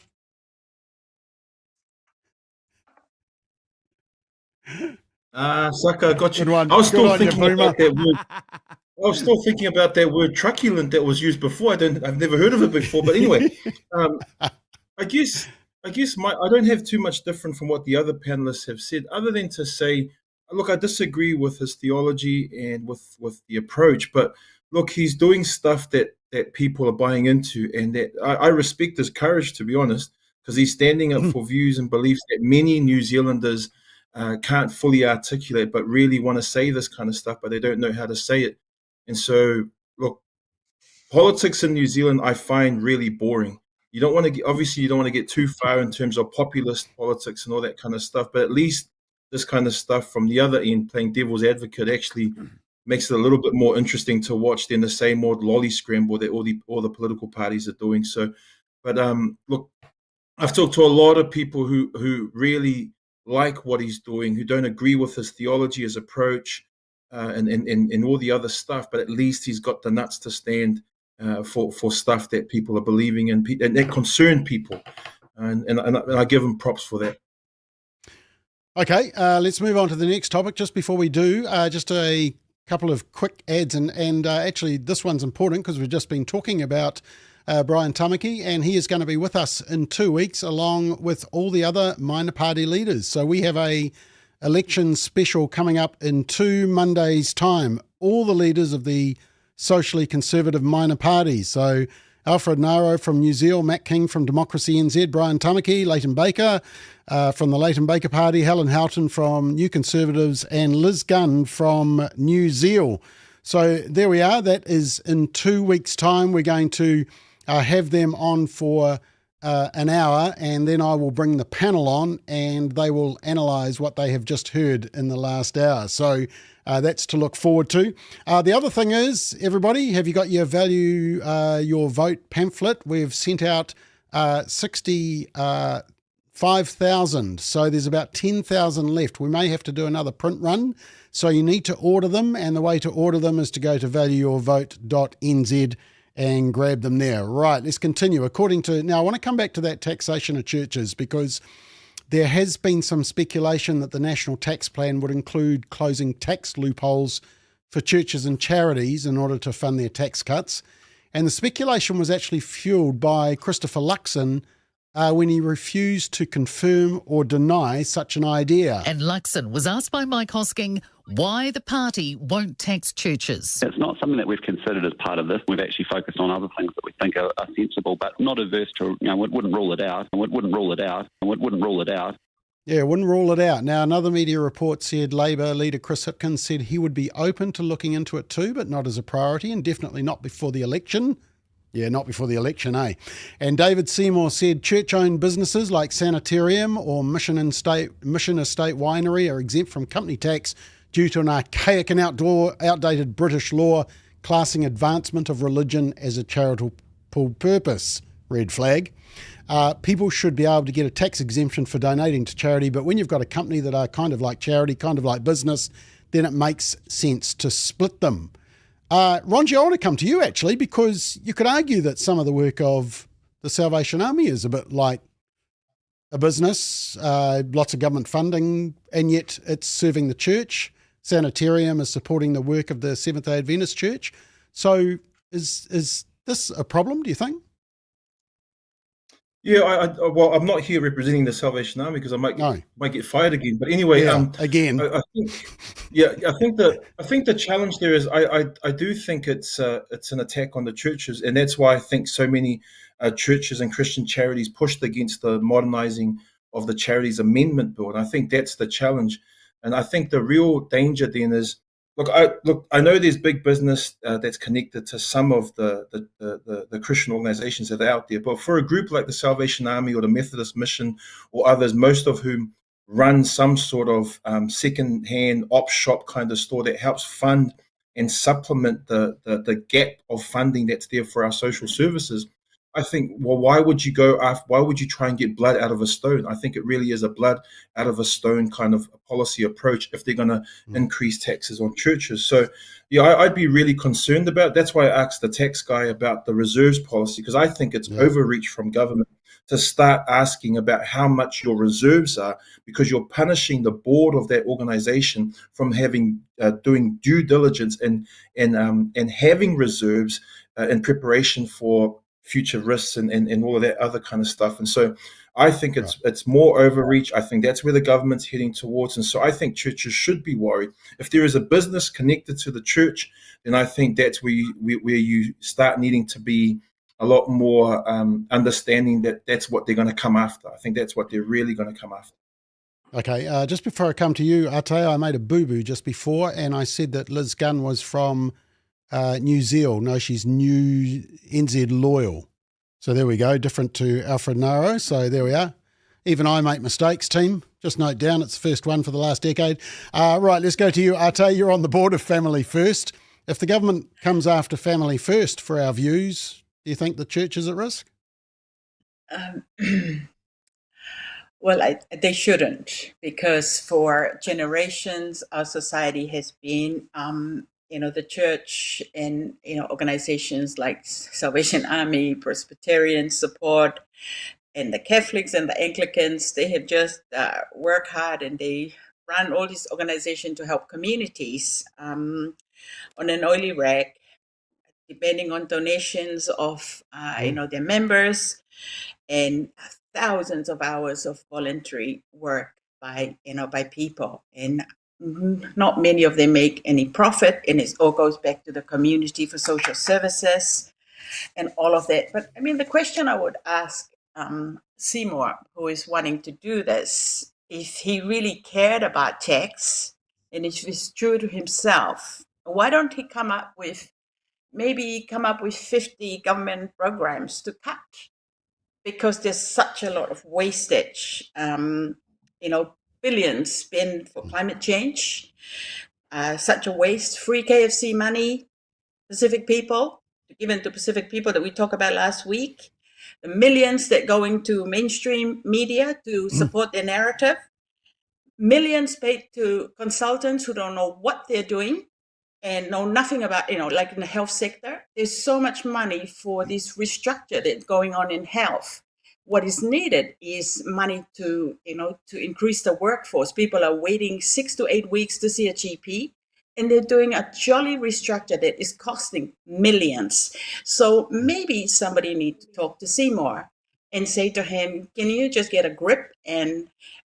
Sucker, I got you. Good one. I was still Good on thinking you, about that word. I was still thinking about that word truculent that was used before. I've never heard of it before. But anyway, I guess I don't have too much different from what the other panelists have said, other than to say, look, I disagree with his theology and with the approach. But look, he's doing stuff that people are buying into, and that I respect his courage, to be honest, because he's standing up for views and beliefs that many New Zealanders can't fully articulate, but really want to say this kind of stuff, but they don't know how to say it. And so, look, politics in New Zealand I find really boring. You don't want to get too far in terms of populist politics and all that kind of stuff, but at least this kind of stuff from the other end, playing devil's advocate, actually makes it a little bit more interesting to watch than the same old lolly scramble that all the political parties are doing. So, but look, I've talked to a lot of people who really like what he's doing, who don't agree with his theology, his approach, and all the other stuff, but at least he's got the nuts to stand for stuff that people are believing in and that concern people, and I give him props for that. Okay, let's move on to the next topic. Just before we do, just a couple of quick ads, and actually this one's important because we've just been talking about Brian Tamaki, and he is going to be with us in 2 weeks along with all the other minor party leaders. So we have a election special coming up in 2 Mondays' time. All the leaders of the socially conservative minor parties. So Alfred Naro from New Zealand, Matt King from Democracy NZ, Brian Tamaki, Leighton Baker from the Leighton Baker Party, Helen Houghton from New Conservatives, and Liz Gunn from New Zealand. So there we are. That is in 2 weeks' time. We're going to have them on for an hour, and then I will bring the panel on and they will analyse what they have just heard in the last hour. So that's to look forward to. The other thing is, everybody, have you got your Value Your Vote pamphlet? We've sent out 65,000, so there's about 10,000 left. We may have to do another print run, so you need to order them, and the way to order them is to go to valueyourvote.nz and grab them there. Right, let's continue. Now I want to come back to that taxation of churches, because there has been some speculation that the National Tax Plan would include closing tax loopholes for churches and charities in order to fund their tax cuts. And the speculation was actually fueled by Christopher Luxon when he refused to confirm or deny such an idea. And Luxon was asked by Mike Hosking why the party won't tax churches. It's not something that we've considered as part of this. We've actually focused on other things that we think are sensible, but not averse to, wouldn't rule it out. Yeah, wouldn't rule it out. Now, another media report said Labor leader Chris Hipkins said he would be open to looking into it too, but not as a priority and definitely not before the election. Yeah, not before the election, eh? And David Seymour said church-owned businesses like Sanitarium or Mission Estate Winery are exempt from company tax due to an archaic and outdated British law classing advancement of religion as a charitable purpose. Red flag. People should be able to get a tax exemption for donating to charity, but when you've got a company that are kind of like charity, kind of like business, then it makes sense to split them. Ronji, I want to come to you actually, because you could argue that some of the work of the Salvation Army is a bit like a business, lots of government funding, and yet it's serving the church. Sanitarium is supporting the work of the Seventh-day Adventist Church. So is this a problem, do you think? Yeah, well, I'm not here representing the Salvation Army because I might get fired again. But anyway, again, I think the challenge there is I do think it's an attack on the churches, and that's why I think so many churches and Christian charities pushed against the modernising of the Charities Amendment Bill, and I think that's the challenge. And I think the real danger then is, I know there's big business that's connected to some of the Christian organizations that are out there, but for a group like the Salvation Army or the Methodist Mission or others, most of whom run some sort of second-hand op shop kind of store that helps fund and supplement the gap of funding that's there for our social services, I think, well, why would you try and get blood out of a stone? I think it really is a blood out of a stone kind of policy approach if they're going to increase taxes on churches. So, yeah, I'd be really concerned about it. That's why I asked the tax guy about the reserves policy, because I think it's overreach from government to start asking about how much your reserves are, because you're punishing the board of that organization from having doing due diligence and having reserves in preparation for future risks and all of that other kind of stuff. And so I think it's more overreach. I think that's where the government's heading towards. And so I think churches should be worried. If there is a business connected to the church, then I think that's where you start needing to be a lot more understanding that that's what they're going to come after. I think that's what they're really going to come after. Okay, just before I come to you, Ate, I made a boo-boo just before, and I said that Liz Gunn was from New Zealand. No, she's New NZ Loyal. So there we go, different to Alfred Naro. So there we are. Even I make mistakes, team. Just note down, it's the first one for the last decade. Right, let's go to you, Ate. You're on the board of Family First. If the government comes after Family First for our views, do you think the church is at risk? Well, they shouldn't, because for generations our society has been the church and organizations like Salvation Army, Presbyterian Support, and the Catholics and the Anglicans, they have just worked hard, and they run all these organizations to help communities on an oily rag, depending on donations of their members, and thousands of hours of voluntary work by people, and not many of them make any profit, and it all goes back to the community for social services and all of that. But I mean, the question I would ask Seymour, who is wanting to do this, if he really cared about tax and if he's true to himself, why don't he come up with 50 government programs to cut? Because there's such a lot of wastage, billions spent for climate change, such a waste, free KFC money, Pacific people, given to Pacific people that we talked about last week, the millions that go into mainstream media to support their narrative, millions paid to consultants who don't know what they're doing and know nothing about, like in the health sector. There's so much money for this restructure that's going on in health. What is needed is money to increase the workforce. People are waiting 6 to 8 weeks to see a GP, and they're doing a jolly restructure that is costing millions. So maybe somebody needs to talk to Seymour and say to him, can you just get a grip? And,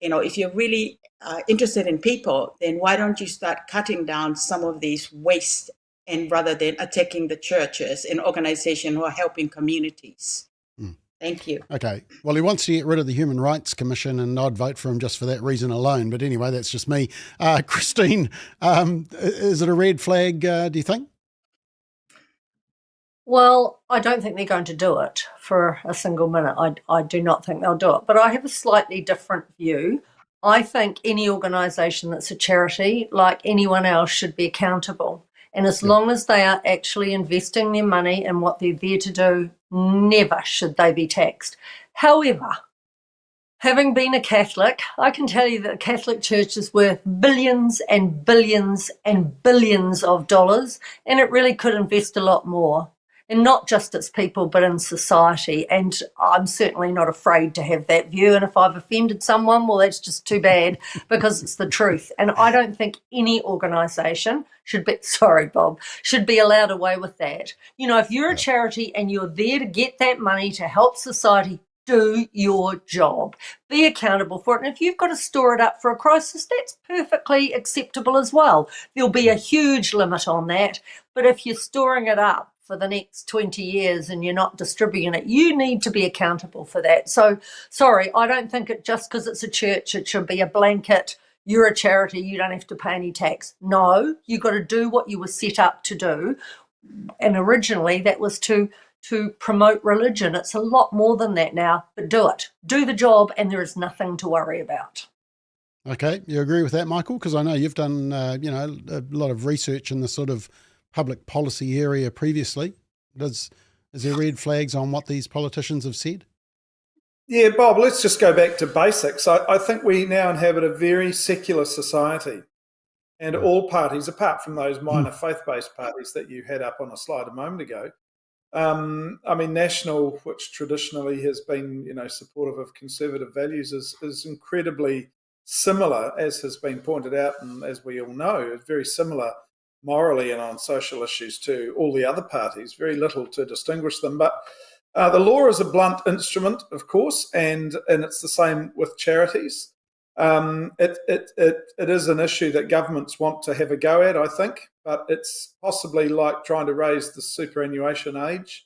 if you're really interested in people, then why don't you start cutting down some of these waste, and rather than attacking the churches and organizations who are helping communities? Thank you. Okay. Well, he wants to get rid of the Human Rights Commission, and I'd vote for him just for that reason alone. But anyway, that's just me. Christine, is it a red flag, do you think? Well, I don't think they're going to do it for a single minute. I do not think they'll do it. But I have a slightly different view. I think any organisation that's a charity, like anyone else, should be accountable. And as long as they are actually investing their money in what they're there to do, never should they be taxed. However, having been a Catholic, I can tell you that the Catholic Church is worth billions and billions and billions of dollars, and it really could invest a lot more. And not just its people, but in society. And I'm certainly not afraid to have that view. And if I've offended someone, well, that's just too bad, because it's the truth. And I don't think any organisation should be, sorry, Bob, should be allowed away with that. You know, if you're a charity and you're there to get that money to help society, do your job. Be accountable for it. And if you've got to store it up for a crisis, that's perfectly acceptable as well. There'll be a huge limit on that. But if you're storing it up for the next 20 years and you're not distributing it, you need to be accountable for that. So, sorry, I don't think it just because it's a church, it should be a blanket, you're a charity, you don't have to pay any tax. No, you've got to do what you were set up to do. And originally that was to promote religion. It's a lot more than that now, but do it. Do the job, and there is nothing to worry about. Okay, you agree with that, Michael? Because I know you've done, a lot of research in the sort of public policy area previously. Is there red flags on what these politicians have said? Yeah, Bob, let's just go back to basics. I think we now inhabit a very secular society, and all parties, apart from those minor faith-based parties that you had up on a slide a moment ago, National, which traditionally has been, supportive of conservative values, is incredibly similar, as has been pointed out, and as we all know, is very similar morally and on social issues to all the other parties. Very little to distinguish them. But the law is a blunt instrument, of course, and it's the same with charities. It is an issue that governments want to have a go at, I think, but it's possibly like trying to raise the superannuation age.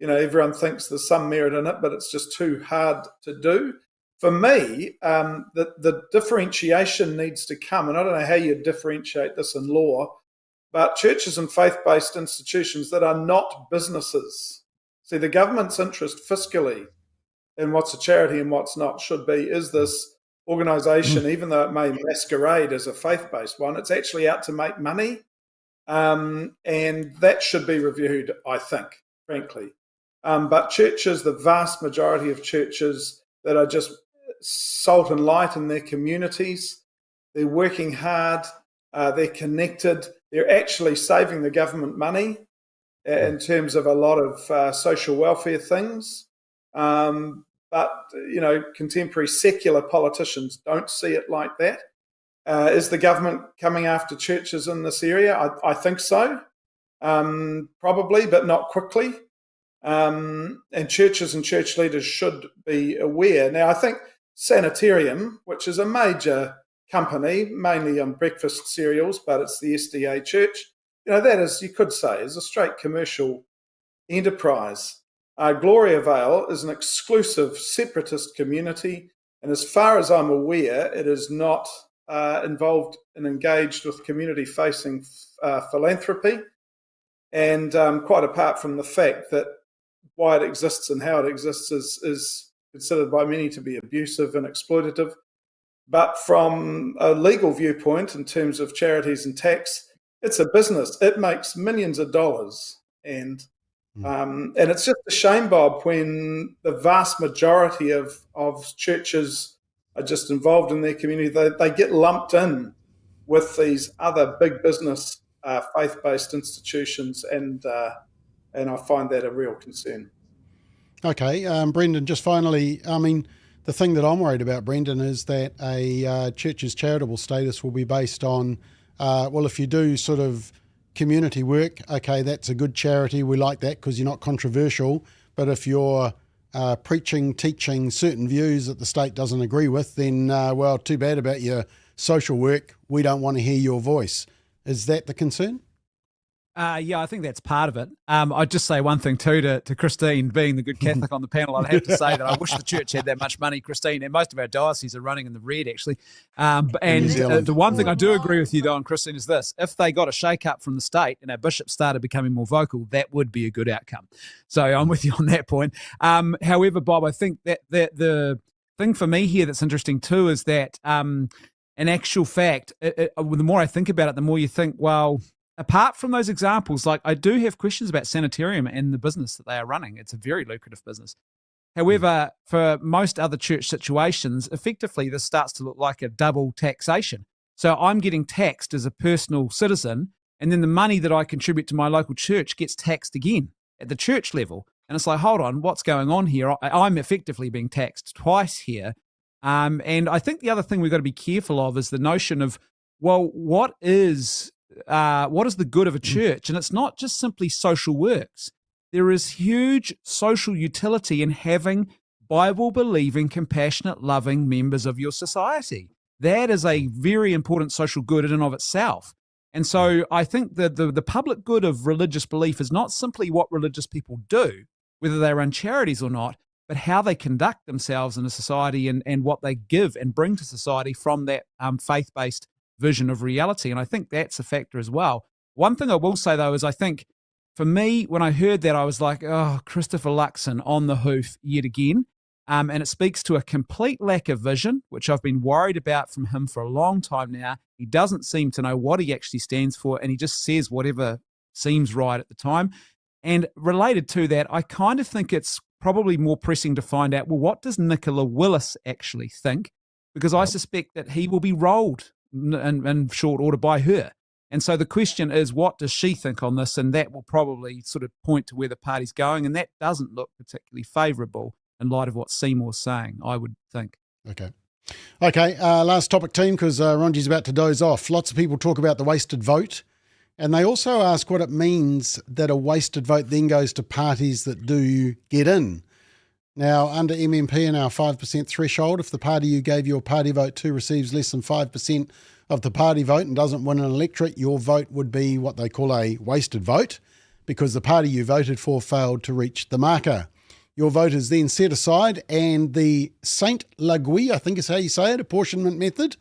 Everyone thinks there's some merit in it, but it's just too hard to do. For me, the differentiation needs to come, and I don't know how you differentiate this in law, but churches and faith-based institutions that are not businesses. See, the government's interest fiscally in what's a charity and what's not should be, is this organisation, even though it may masquerade as a faith-based one, it's actually out to make money, and that should be reviewed, I think, frankly. But churches, the vast majority of churches that are just salt and light in their communities, they're working hard, they're connected, they're actually saving the government money in terms of a lot of social welfare things. But, contemporary secular politicians don't see it like that. Is the government coming after churches in this area? I think so, probably, but not quickly. And churches and church leaders should be aware. Now, I think Sanitarium, which is a major company, mainly on breakfast cereals, but it's the SDA Church, that is, you could say, is a straight commercial enterprise. Gloria Vale is an exclusive separatist community, and as far as I'm aware, it is not involved and engaged with community-facing philanthropy. And quite apart from the fact that why it exists and how it exists is considered by many to be abusive and exploitative. But from a legal viewpoint, in terms of charities and tax, it's a business. It makes millions of dollars. And it's just a shame, Bob, when the vast majority of churches are just involved in their community. They get lumped in with these other big business faith-based institutions, and I find that a real concern. Okay, Brendan, just finally, the thing that I'm worried about, Brendan, is that a church's charitable status will be based on, if you do sort of community work, okay, that's a good charity. We like that because you're not controversial. But if you're preaching, teaching certain views that the state doesn't agree with, then, too bad about your social work. We don't want to hear your voice. Is that the concern? Yeah, I think that's part of it. I'd just say one thing too to Christine, being the good Catholic on the panel. I'd have to say that I wish the church had that much money, Christine, and most of our dioceses are running in the red, actually. And the one thing I do agree with you, though, and Christine, is this. If they got a shake-up from the state and our bishops started becoming more vocal, that would be a good outcome. So I'm with you on that point. However, Bob, I think that the thing for me here that's interesting too is that in actual fact, the more I think about it, the more you think, well, apart from those examples, like I do have questions about sanitarium and the business that they are running. It's a very lucrative business. However, for most other church situations, effectively this starts to look like a double taxation. So I'm getting taxed as a personal citizen, and then the money that I contribute to my local church gets taxed again at the church level. And it's like, hold on, what's going on here? I'm effectively being taxed twice here. And I think the other thing we've got to be careful of is the notion of, well, what is the good of a church? And it's not just simply social works. There is huge social utility in having Bible-believing, compassionate, loving members of your society. That is a very important social good in and of itself. And so I think that the public good of religious belief is not simply what religious people do, whether they run charities or not, but how they conduct themselves in a society and what they give and bring to society from that faith-based vision of reality. And I think that's a factor as well. One thing I will say, though, is I think for me, when I heard that, I was like, oh, Christopher Luxon on the hoof yet again. And it speaks to a complete lack of vision, which I've been worried about from him for a long time now. He doesn't seem to know what he actually stands for, and he just says whatever seems right at the time. And related to that, I kind of think it's probably more pressing to find out, well, what does Nicola Willis actually think? Because I suspect that he will be rolled in short order by her. And so the question is, what does she think on this? And that will probably sort of point to where the party's going. And that doesn't look particularly favourable in light of what Seymour's saying, I would think. Okay, last topic, team, because Ronji's about to doze off. Lots of people talk about the wasted vote. And they also ask what it means that a wasted vote then goes to parties that do get in. Now, under MMP and our 5% threshold, if the party you gave your party vote to receives less than 5% of the party vote and doesn't win an electorate, your vote would be what they call a wasted vote because the party you voted for failed to reach the marker. Your vote is then set aside and the Saint Lagui, I think is how you say it, apportionment method,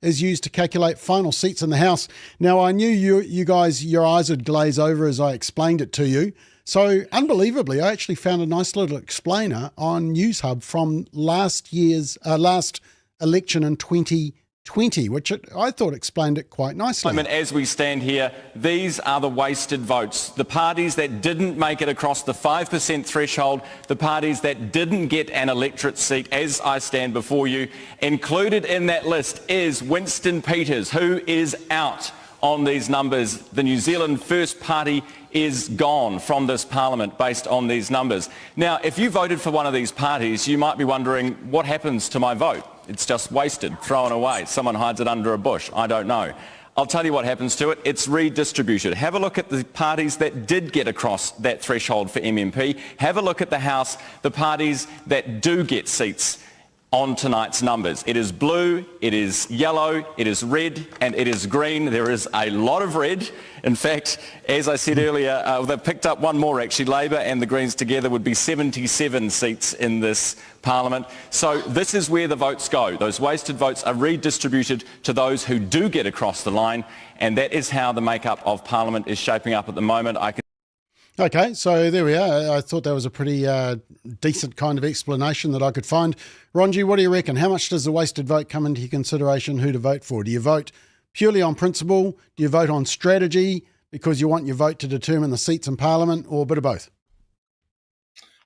is used to calculate final seats in the House. Now, I knew you guys, your eyes would glaze over as I explained it to you. So, unbelievably, I actually found a nice little explainer on News Hub from last election in 2020, which I thought explained it quite nicely. As we stand here, these are the wasted votes. The parties that didn't make it across the 5% threshold, the parties that didn't get an electorate seat, as I stand before you. Included in that list is Winston Peters, who is out on these numbers. The New Zealand First Party is gone from this parliament based on these numbers. Now, if you voted for one of these parties, you might be wondering, what happens to my vote? It's just wasted, thrown away. Someone hides it under a bush. I don't know. I'll tell you what happens to it. It's redistributed. Have a look at the parties that did get across that threshold for MMP. Have a look at the House, the parties that do get seats on tonight's numbers. It is blue, it is yellow, it is red, and it is green. There is a lot of red. In fact, as I said earlier, they've picked up one more actually. Labour and the Greens together would be 77 seats in this parliament. So this is where the votes go. Those wasted votes are redistributed to those who do get across the line, and that is how the makeup of parliament is shaping up at the moment. Okay, so there we are. I thought that was a pretty decent kind of explanation that I could find. Ronji, what do you reckon? How much does the wasted vote come into consideration who to vote for? Do you vote purely on principle? Do you vote on strategy because you want your vote to determine the seats in Parliament, or a bit of both?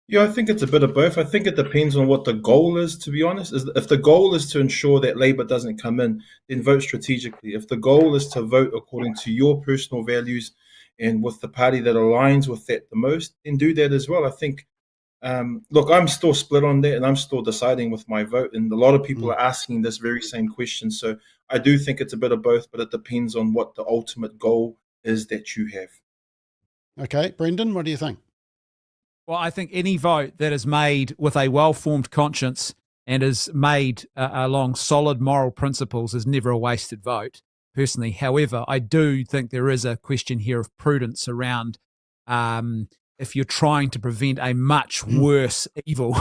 Yeah, I think it's a bit of both. I think it depends on what the goal is, to be honest. If the goal is to ensure that Labour doesn't come in, then vote strategically. If the goal is to vote according to your personal values and with the party that aligns with that the most, then do that as well. I think, look, I'm still split on that and I'm still deciding with my vote. And a lot of people are asking this very same question. So I do think it's a bit of both, but it depends on what the ultimate goal is that you have. Okay, Brendan, what do you think? Well, I think any vote that is made with a well-formed conscience and is made along solid moral principles is never a wasted vote. personally. However, I do think there is a question here of prudence around if you're trying to prevent a much worse evil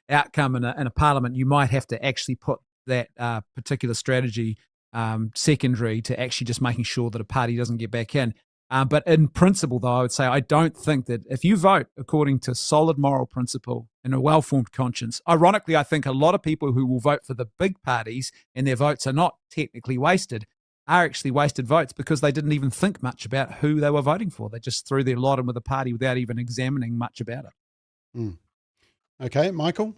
outcome in a parliament, you might have to actually put that particular strategy secondary to actually just making sure that a party doesn't get back in. But in principle, though, I would say I don't think that if you vote according to solid moral principle and a well-formed conscience, ironically, I think a lot of people who will vote for the big parties and their votes are not technically wasted are actually wasted votes because they didn't even think much about who they were voting for. They just threw their lot in with a party without even examining much about it. Okay, Michael?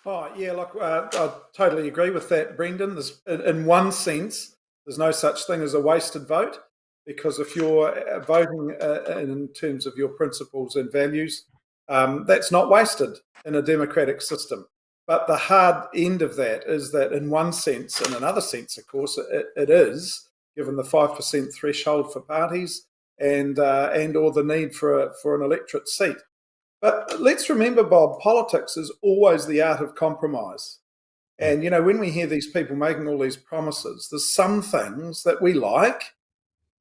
Oh, yeah, look, I totally agree with that, Brendan. In one sense, there's no such thing as a wasted vote, because if you're voting in terms of your principles and values, that's not wasted in a democratic system. But the hard end of that is that in one sense, in another sense, of course, it is, given the 5% threshold for parties and or the need for an electorate seat. But let's remember, Bob, politics is always the art of compromise. And, when we hear these people making all these promises, there's some things that we like,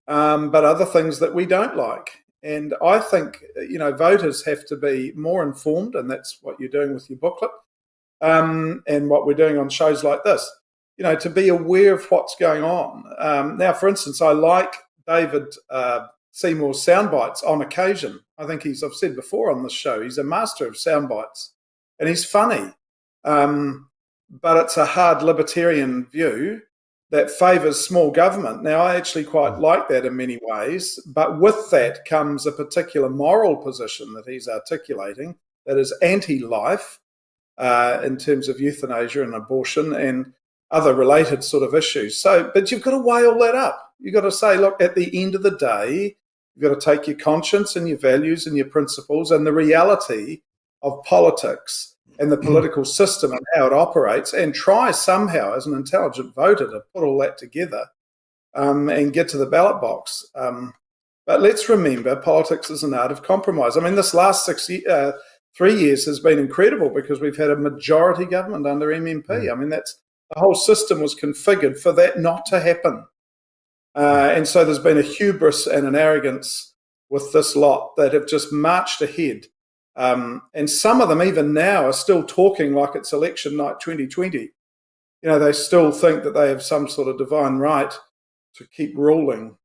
but other things that we don't like. And I think, voters have to be more informed, and that's what you're doing with your booklet, and what we're doing on shows like this, to be aware of what's going on. Now, for instance, I like David Seymour's soundbites on occasion. I think I've said before on this show, he's a master of soundbites, and he's funny. But it's a hard libertarian view that favours small government. Now, I actually quite like that in many ways, but with that comes a particular moral position that he's articulating that is anti-life in terms of euthanasia and abortion and other related sort of issues. But you've got to weigh all that up. You've got to say, look, at the end of the day, you've got to take your conscience and your values and your principles and the reality of politics and the political system and how it operates, and try somehow as an intelligent voter to put all that together and get to the ballot box. But let's remember, politics is an art of compromise. I mean, this last 3 years has been incredible because we've had a majority government under MMP. I mean, the whole system was configured for that not to happen. And so there's been a hubris and an arrogance with this lot that have just marched ahead. And some of them even now are still talking like it's election night 2020. They still think that they have some sort of divine right to keep ruling.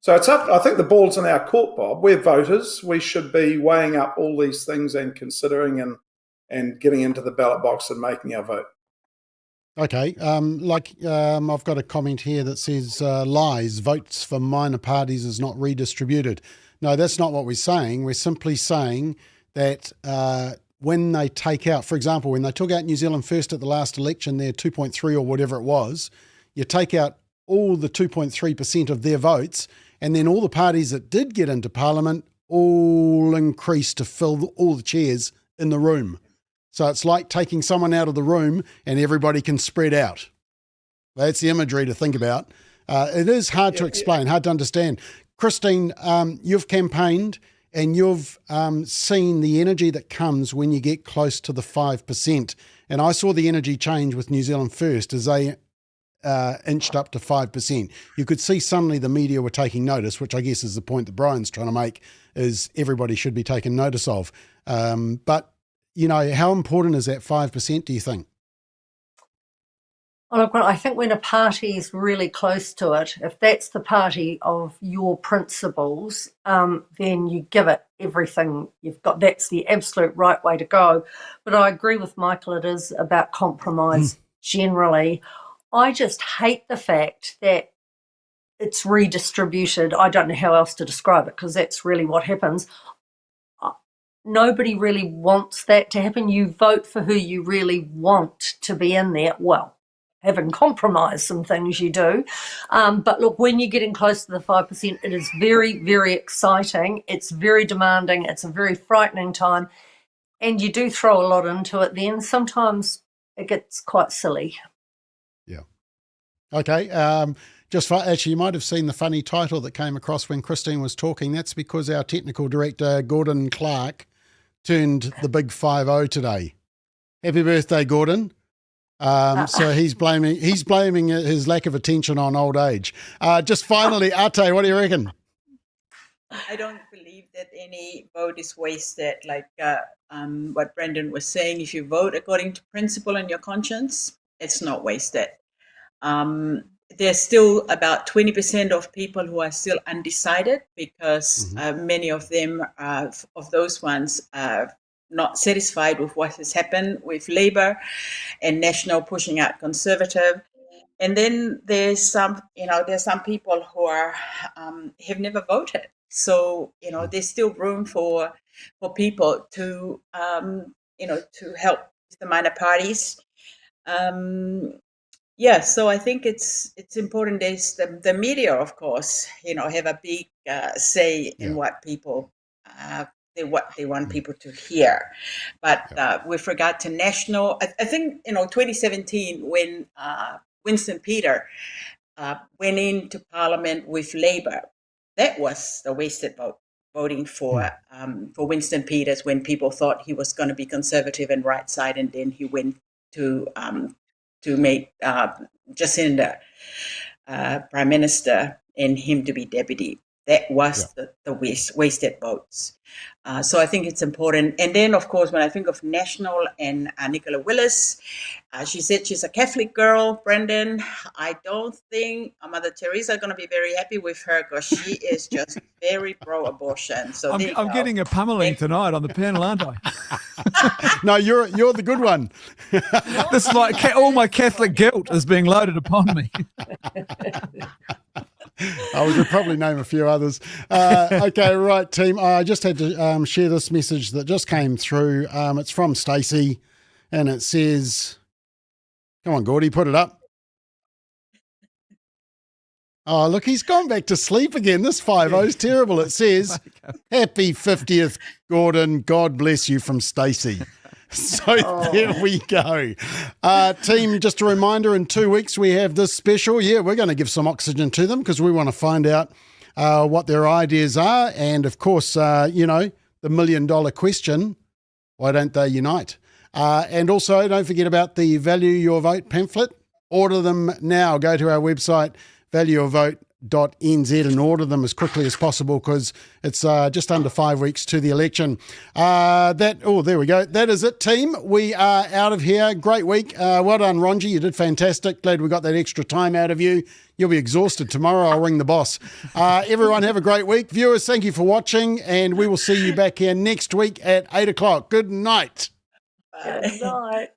So it's up. I think the ball's in our court, Bob. We're voters. We should be weighing up all these things and considering and getting into the ballot box and making our vote. Okay. I've got a comment here that says lies, votes for minor parties is not redistributed. No, that's not what we're saying. We're simply saying that when they take out, for example, when they took out New Zealand First at the last election, their 2.3 or whatever it was, you take out all the 2.3% of their votes, and then all the parties that did get into Parliament all increased to fill all the chairs in the room. So it's like taking someone out of the room and everybody can spread out. That's the imagery to think about. It is hard to explain, hard to understand. Christine, you've campaigned and you've seen the energy that comes when you get close to the 5%. And I saw the energy change with New Zealand First as they inched up to 5%. You could see suddenly the media were taking notice, which I guess is the point that Brian's trying to make, is everybody should be taken notice of. But, how important is that 5%, do you think? Well, I think when a party is really close to it, if that's the party of your principles, then you give it everything you've got. That's the absolute right way to go. But I agree with Michael, it is about compromise generally. I just hate the fact that it's redistributed. I don't know how else to describe it because that's really what happens. Nobody really wants that to happen. You vote for who you really want to be in there. Well, having compromised some things you do. But look, when you're getting close to the 5%, it is very, very exciting. It's very demanding. It's a very frightening time. And you do throw a lot into it then. Sometimes it gets quite silly. Yeah. Okay. Actually, you might have seen the funny title that came across when Christine was talking. That's because our technical director, Gordon Clark, turned the big 5-0 today. Happy birthday, Gordon. So he's blaming his lack of attention on old age. Just finally, Ate, what do you reckon? I don't believe that any vote is wasted. Like what Brendan was saying, if you vote according to principle and your conscience, it's not wasted. There's still about 20% of people who are still undecided because many of them, of those ones, are not satisfied with what has happened with Labour and National pushing out Conservative. And then there's some people who are have never voted. So, there's still room for people to, to help the minor parties. So I think it's important. There's the media, of course, have a big say in what people they want people to hear. But with regard to national, I think 2017 when Winston Peter went into Parliament with Labour, that was the wasted vote. Voting for Winston Peters when people thought he was going to be conservative and right side, and then he went to make Jacinda Prime Minister and him to be deputy. That was the wasted votes. So I think it's important. And then, of course, when I think of National and Nicola Willis, she said she's a Catholic girl, Brendan. I don't think Mother Teresa is going to be very happy with her because she is just very pro-abortion. So I'm getting a pummeling tonight on the panel, aren't I? No, you're the good one. This is like all my Catholic guilt is being loaded upon me. We could probably name a few others. Okay, right, team. I just had to share this message that just came through. It's from Stacey, and it says, come on, Gordy, put it up. Oh, look, he's gone back to sleep again. This 5-0's terrible. It says, happy 50th, Gordon. God bless you from Stacey. So there we go. Team, just a reminder, in 2 weeks we have this special. Yeah, we're going to give some oxygen to them because we want to find out what their ideas are. And, of course, the $1 million question, why don't they unite? And also, don't forget about the Value Your Vote pamphlet. Order them now. Go to our website, valueyourvote.nz, and order them as quickly as possible because it's just under 5 weeks to the election. There we go. That is it, team. We are out of here. Great week. Well done, Ronji. You did fantastic. Glad we got that extra time out of you. You'll be exhausted tomorrow. I'll ring the boss. Everyone have a great week. Viewers, thank you for watching, and we will see you back here next week at 8 o'clock. Good night. Good night.